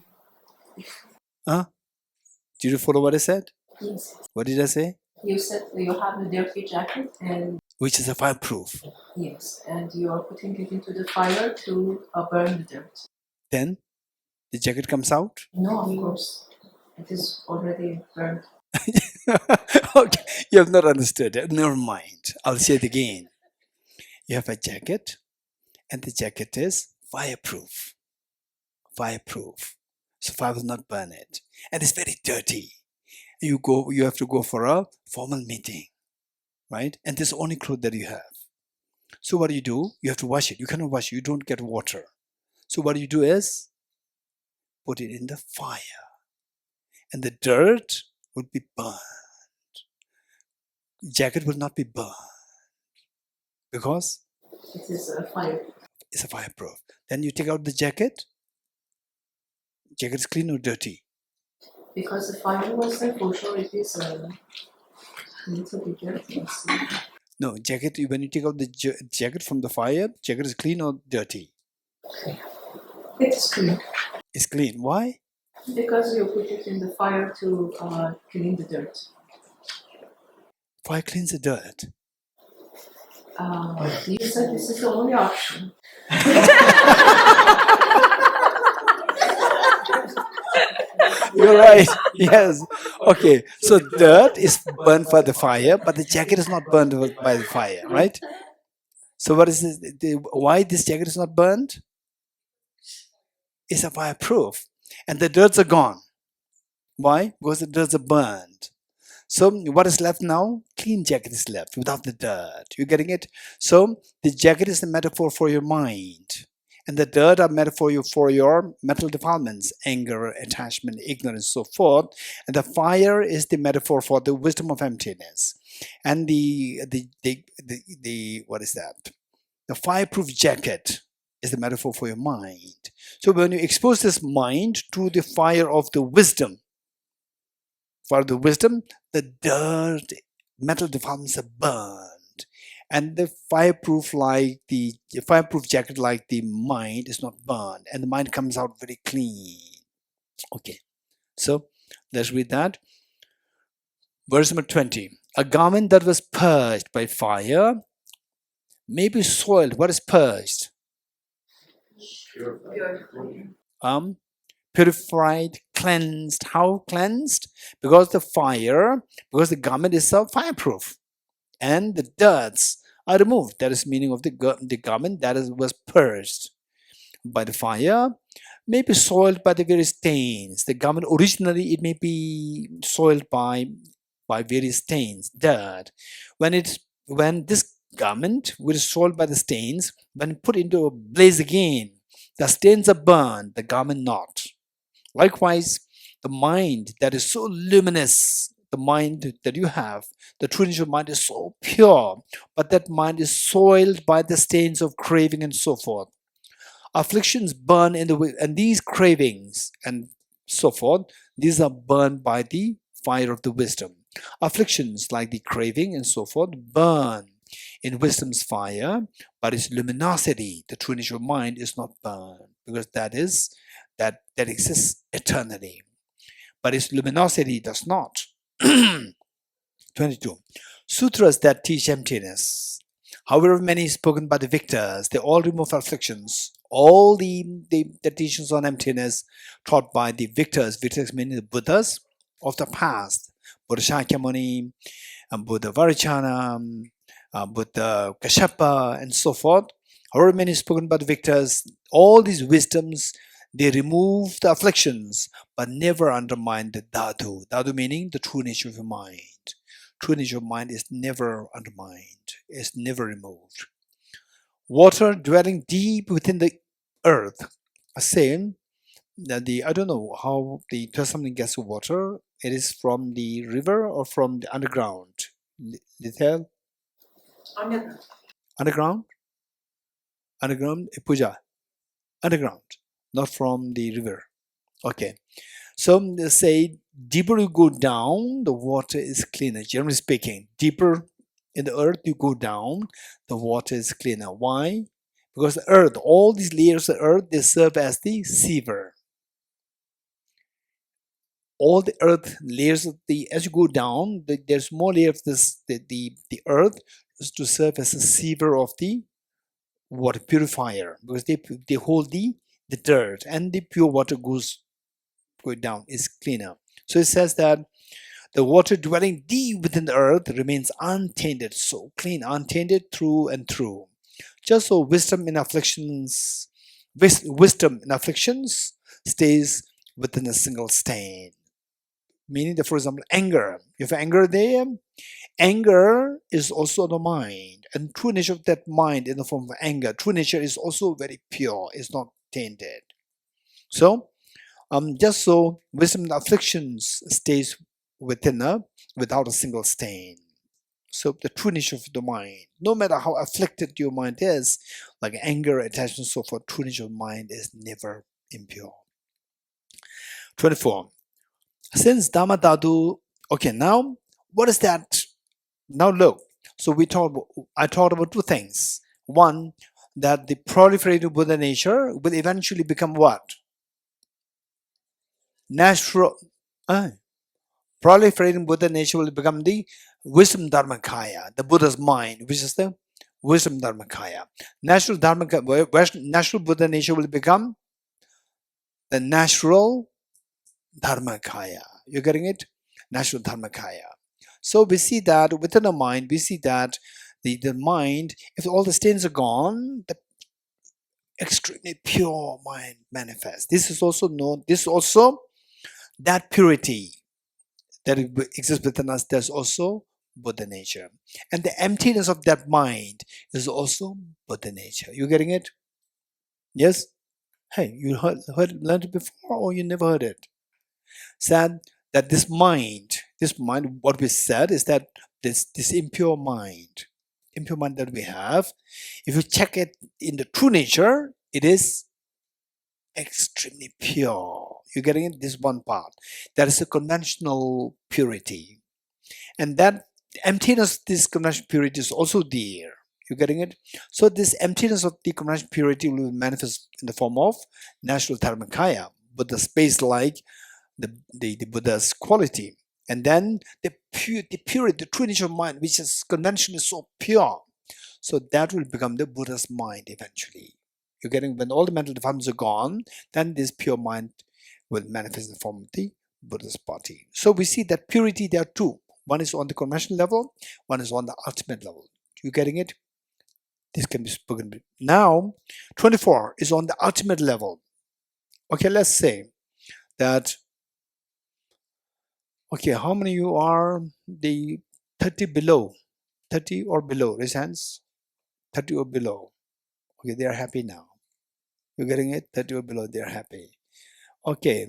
Did you follow what I said? Yes. What did I say? You said you have a dirty jacket and Which is a fireproof. yes, and you are putting it into the fire to burn the dirt. Then the jacket comes out. No, of course. It is already burned. Okay, you have not understood it. Never mind. I'll say it again. You have a jacket, and the jacket is fireproof. Fireproof. So fire will not burn it. And it's very dirty. You have to go for a formal meeting, right? And this is the only clothes that you have. So what do? You have to wash it. You cannot wash it. You don't get water. So what you do is put it in the fire, and the dirt would be burned. Jacket will not be burned because It is a fire. it's a fireproof. Then you take out the jacket. Jacket is clean or dirty? Because the fire was there, for sure it is a little bit dirty. No, jacket. When you take out the jacket from the fire, jacket is clean or dirty? It's clean. It's clean. Why? Because you put it in the fire to clean the dirt. Fire cleans the dirt. You said this is the only option. You're right. Yes. Okay. So dirt is burned by the fire, but the jacket is not burned by the fire, right? So what is this? Why this jacket is not burned? It's a fireproof, and the dirts are gone. Why? Because the dirts are burned. So what is left now? Clean jacket is left without the dirt. You getting it? So the jacket is the metaphor for your mind, and the dirt are metaphor for your mental defilements, anger, attachment, ignorance, so forth. And the fire is the metaphor for the wisdom of emptiness. And the what is that? The fireproof jacket is the metaphor for your mind. So when you expose this mind to the fire of the wisdom, for the wisdom, the dirt, mental defilements are burned, and the fireproof jacket, like the mind, is not burned, and the mind comes out very clean. Okay, so let's read that. Verse number 20. A garment that was purged by fire may be soiled. What is purged? Purified, cleansed. How cleansed? Because the garment is fireproof, and the dirts are removed. That is meaning of the garment that was purged by the fire, may be soiled by the various stains. The garment originally, it may be soiled by various stains, dirt. When this garment, which is soiled by the stains, when put into a blaze again, the stains are burned, the garment not. Likewise, the mind that is so luminous, the mind that you have, the true nature mind is so pure, but that mind is soiled by the stains of craving and so forth. Afflictions burn and these cravings and so forth, these are burned by the fire of the wisdom. Afflictions like the craving and so forth burn in wisdom's fire, but its luminosity, the true nature of mind, is not burned, because that exists eternally. But its luminosity does not. 22. Sutras that teach emptiness, however many spoken by the victors, they all remove afflictions. All the teachings on emptiness taught by the victors meaning the Buddhas of the past, Buddha Shakyamuni, Buddha Vajrayana, Buddha Kashyapa, and so forth, however many spoken by the victors, all these wisdoms, they remove the afflictions, but never undermine the dhatu. Dhatu meaning the true nature of your mind. True nature of mind is never undermined, is never removed. Water dwelling deep within the earth. Same that I don't know how the Thosamling gets water. It is from the river or from the underground. Lithel? Underground. Underground? Underground puja. Underground, not from the river. Okay. So they say deeper you go down, the water is cleaner. Generally speaking, deeper in the earth you go down, the water is cleaner. Why? Because the earth, all these layers of earth, they serve as the sieve. All the earth layers of the, as you go down, there's more layers of this, the earth is to serve as a sieve of the water purifier, because they hold the dirt, and the pure water goes down, is cleaner. So it says that the water dwelling deep within the earth remains untainted, so clean, untainted through and through. Just so wisdom in afflictions stays within a single stain. Meaning that, for example, anger. If anger there, anger is also the mind, and true nature of that mind in the form of anger, true nature is also very pure, is not tainted. So just so wisdom in afflictions stays without a single stain. So the true nature of the mind, no matter how afflicted your mind is, like anger, attachment, so forth, true nature of mind is never impure. 24. Since Dharmadhatu, okay, now what is that? Now look, so I talked about two things. One, that the proliferating Buddha nature will eventually become what? Natural. Proliferating Buddha nature will become the wisdom dharmakaya, the Buddha's mind, which is the wisdom dharmakaya. Natural Buddha nature will become the natural dharmakaya. You're getting it? Natural dharmakaya. So we see that within the mind, we see that the mind, if all the stains are gone, the extremely pure mind manifests. This is also known, this is also that purity that exists within us, there's also Buddha nature. And the emptiness of that mind is also Buddha nature. You getting it? Yes? Hey, you learned it before, or you never heard it? Said that this mind, what we said is that this impure mind that we have, if you check it in the true nature, it is extremely pure. You're getting it? This one part. That is a conventional purity. And that emptiness, this conventional purity is also there. You're getting it? So this emptiness of the conventional purity will manifest in the form of natural dharmakaya, but the space like the Buddha's quality. And then the purity, the true nature of mind, which is conventionally so pure. So that will become the Buddha's mind eventually. You're getting, when all the mental defilements are gone, then this pure mind will manifest in the form of the Buddha's body. So we see that purity, there are two. One is on the conventional level, one is on the ultimate level. You getting it? This can be spoken. Now, 24 is on the ultimate level. Okay, let's say that, okay, how many of you are the 30 below? 30 or below, raise hands. 30 or below. Okay, they are happy now. You're getting it? 30 or below, they are happy. Okay,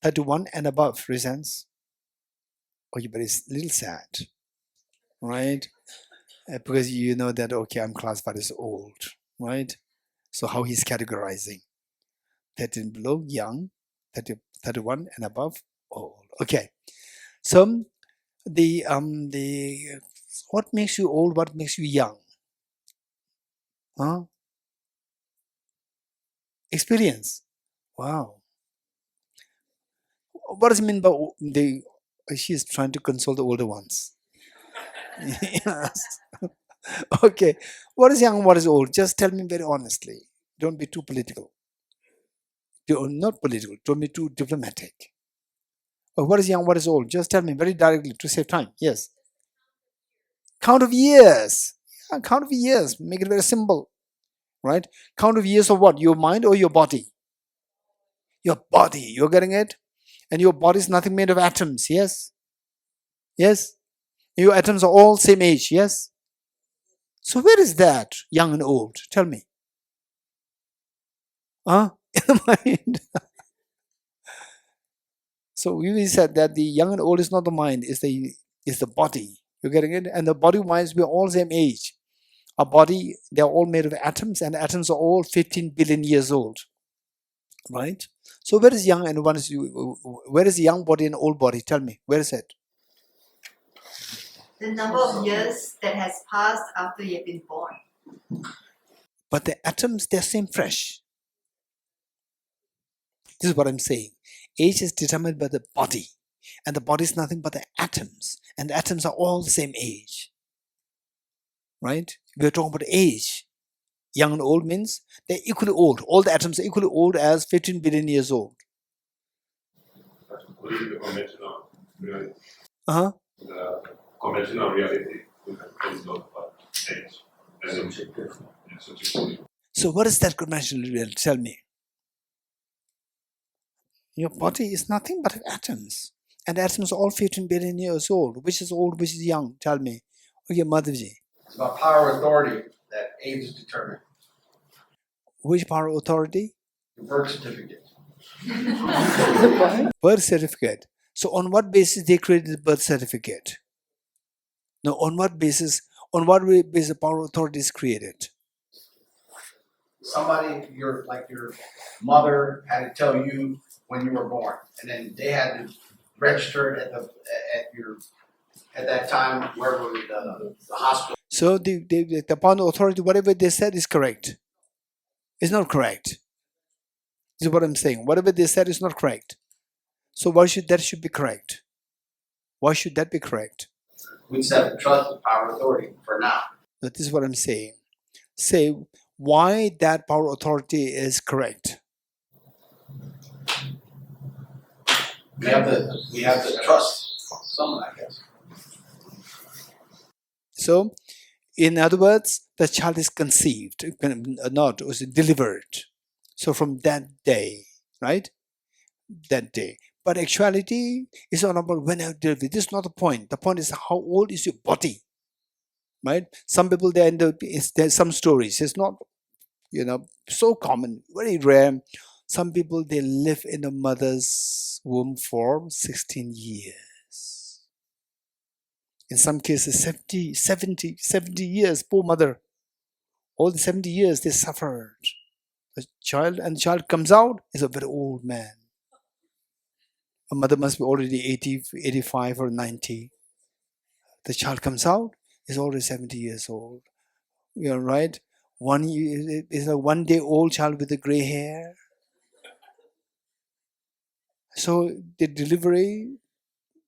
31 and above, raise hands. Okay, but it's a little sad, right? Because you know that, okay, I'm classified as old, right? So how he's categorizing. 30 and below, young, 30, 31 and above, old. Okay. So the what makes you old, what makes you young? Huh? Experience. Wow. What does it mean by the she is trying to console the older ones? Yes. Okay. What is young, what is old? Just tell me very honestly. Don't be too political. Not political, don't be too diplomatic. What is young, what is old? Just tell me very directly to save time. Yes. Count of years. Yeah, count of years. Make it very simple. Right? Count of years of what? Your mind or your body? Your body. You're getting it? And your body is nothing made of atoms. Yes? Yes? Your atoms are all same age. Yes? So where is that, young and old? Tell me. Huh? In the mind. So we said that the young and old is not the mind, is the body. You're getting it? And the body minds, we're all same age. Our body, they're all made of atoms, and atoms are all 15 billion years old, right? So where is young and where is young body and old body? Tell me, where is it? The number of years that has passed after you've been born. But the atoms, they're same fresh. This is what I'm saying. Age is determined by the body, and the body is nothing but the atoms, and the atoms are all the same age, right? We're talking about age. Young and old means they're equally old. All the atoms are equally old as 15 billion years old. According to the conventional reality. Uh-huh. The conventional reality is not about age as objective. So what is that conventional reality? Tell me. Your body is nothing but atoms. And atoms are all 15 billion years old. Which is old, which is young? Tell me. Okay, Madhavji. It's about power authority that age is determined. Which power authority? The birth certificate. Birth certificate. So on what basis they created the birth certificate? No, on what basis the power authority is created? Somebody, your mother had to tell you when you were born, and then they had to register it at that time wherever the hospital. So the power authority, whatever they said is correct. It's not correct. This is what I'm saying. Whatever they said is not correct. So why should that be correct? Why should that be correct? We just have to trust the power authority for now. But this is what I'm saying. Say why that power authority is correct. We have to trust someone, I guess. So, in other words, the child is conceived, was delivered. So from that day, right? That day. But actuality is all about when I deliver. This is not the point. The point is how old is your body, right? Some people there's some stories. It's not, so common, very rare. Some people, they live in a mother's womb for 16 years. In some cases, 70 years, poor mother. All the 70 years, they suffered. The child comes out, is a very old man. A mother must be already 80, 85 or 90. The child comes out, is already 70 years old. You're right. Is a 1-day-old child with a gray hair. So the delivery,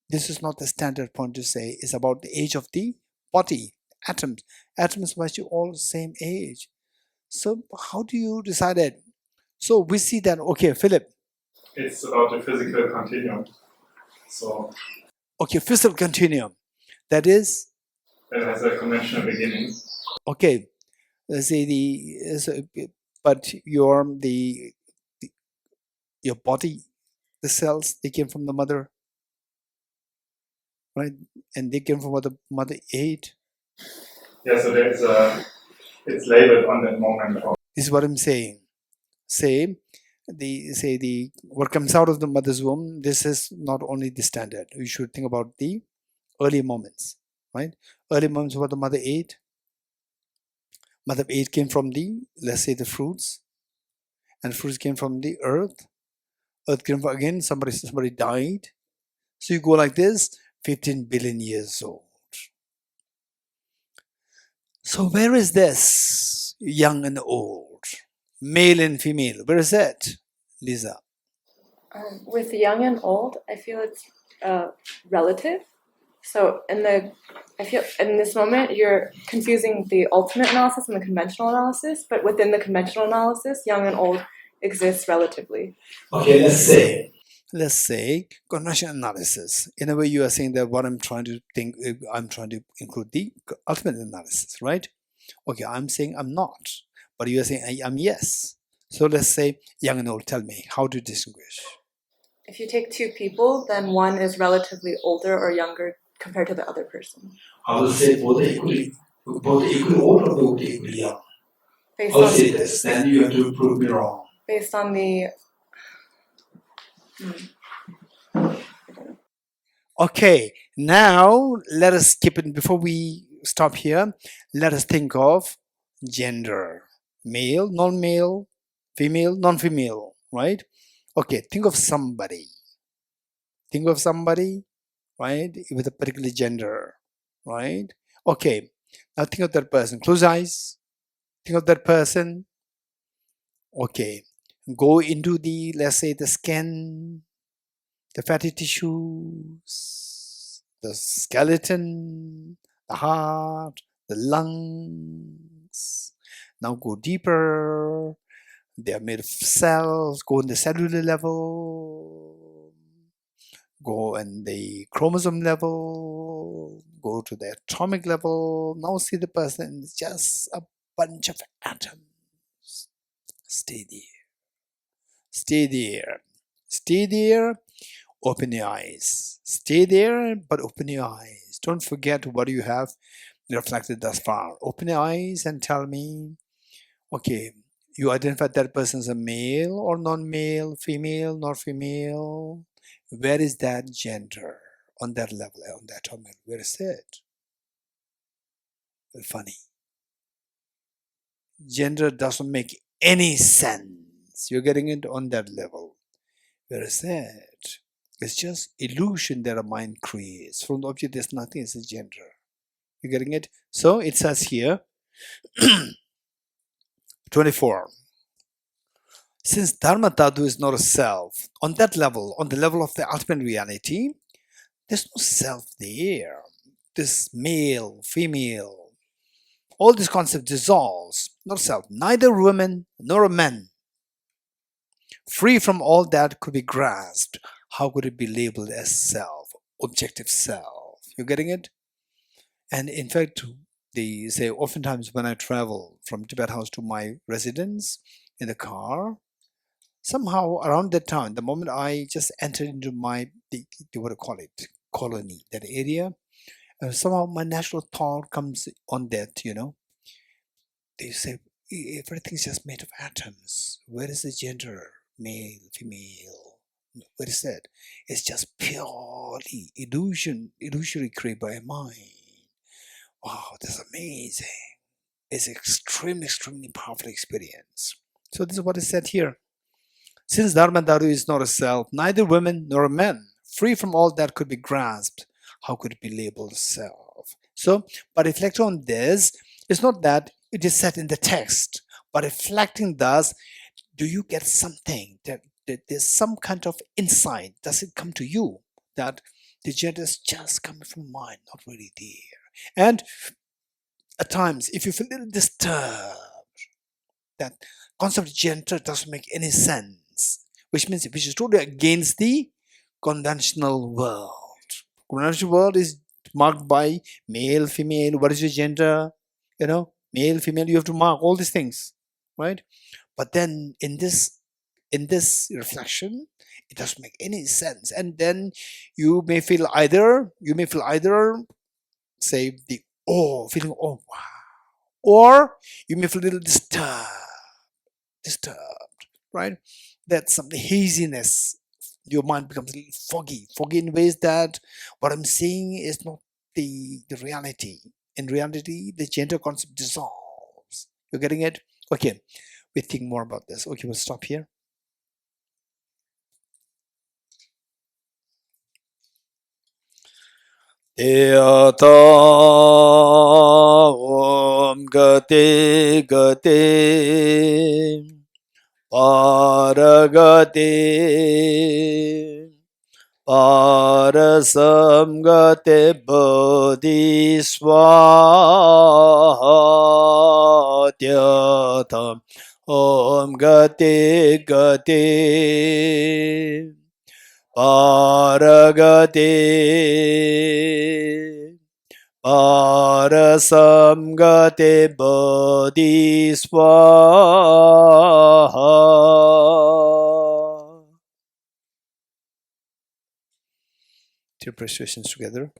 this is not the standard point to say. It's about the age of the body, atoms. Atoms must be all the same age. So how do you decide that? So we see that, okay, Philip. It's about the physical continuum. So okay, physical continuum. That is? It has a conventional beginning. Okay. Let's say but your body, the cells, they came from the mother, right? And they came from what the mother ate. Yeah, so it's labeled on that moment. This is what I'm saying. What comes out of the mother's womb, this is not only the standard. You should think about the early moments, right? Early moments what the mother ate. Mother ate came from let's say the fruits, and fruits came from the earth. Earth came from, again, somebody died. So you go like this, 15 billion years old. So where is this young and old, male and female? Where is that, Lisa? With young and old, I feel it's relative. So I feel in this moment you're confusing the ultimate analysis and the conventional analysis, but within the conventional analysis, young and old exists relatively. Okay, Let's say conventional analysis. In a way, you are saying that what I'm trying to include the ultimate analysis, right? Okay, I'm saying I'm not, but you are saying I am yes. So let's say young and old. Tell me, how to distinguish? If you take two people, then one is relatively older or younger compared to the other person. I will say both equally old or both equally young. I'll say this, then you have to prove me wrong. Based on the Okay, now let us skip it before we stop here. Let us think of gender. Male, non-male, female, non-female, right? Okay, think of somebody. Think of somebody, right, with a particular gender, right? Okay, now think of that person. Close eyes. Think of that person. Okay, go into the, let's say, the skin, the fatty tissues, the skeleton, the heart, the lungs. Now go deeper. They are made of cells. Go in the cellular level. Go in the chromosome level. Go to the atomic level. Now see the person. It's just a bunch of atoms. Stay there. Stay there. Stay there. Open your eyes. Stay there, but open your eyes. Don't forget what you have reflected thus far. Open your eyes and tell me, okay, you identified that person as a male or non-male, female, not female. Where is that gender on that level, on that atomic? Where is it? Very funny. Gender doesn't make any sense. You're getting it on that level. Where is it? It's just illusion that a mind creates. From the object, there's nothing, it's a gender. You're getting it? So it says here, 24. Since Dharmadhatu is not a self, on that level, on the level of the ultimate reality, there's no self there. This male, female, all this concept dissolves. Not self. Neither woman nor a man. Free from all that could be grasped. How could it be labeled as self? Objective self. You're getting it? And in fact, they say oftentimes when I travel from Tibet House to my residence in the car, somehow around that time, the moment I just entered into my, what do you call it, colony, that area, somehow my natural thought comes on that, they say everything's just made of atoms. Where is the gender? Male, female? Where is that? It's just purely illusory created by a mind. Wow, that's amazing. It's extremely, extremely powerful experience. So this is what is said here. Since Dharmadhatu is not a self, neither women nor a man, free from all that could be grasped, how could it be labeled self? So, by reflecting on this, it's not that it is said in the text, but reflecting thus, do you get something that there's some kind of insight? Does it come to you that the gender is just coming from mind, not really there? And at times, if you feel a little disturbed, that concept of gender doesn't make any sense, which means which is totally against the conventional world. Conventional world is marked by male, female. What is your gender? Male, female. You have to mark all these things, right? But then in this reflection, it doesn't make any sense, and then you may feel either say the feeling wow, or you may feel a little disturbed, right? That's some haziness. Your mind becomes a little foggy in ways that what I'm seeing is not the reality. In reality, the gender concept dissolves. You're getting it? Okay, we think more about this. Okay, we'll stop here. Yata Om Gate Gate Paragate Parasam Gate Bodhisvatyata Om Gate Gate Paragate Parasam Gate Bodhisvaha. Two prestations together.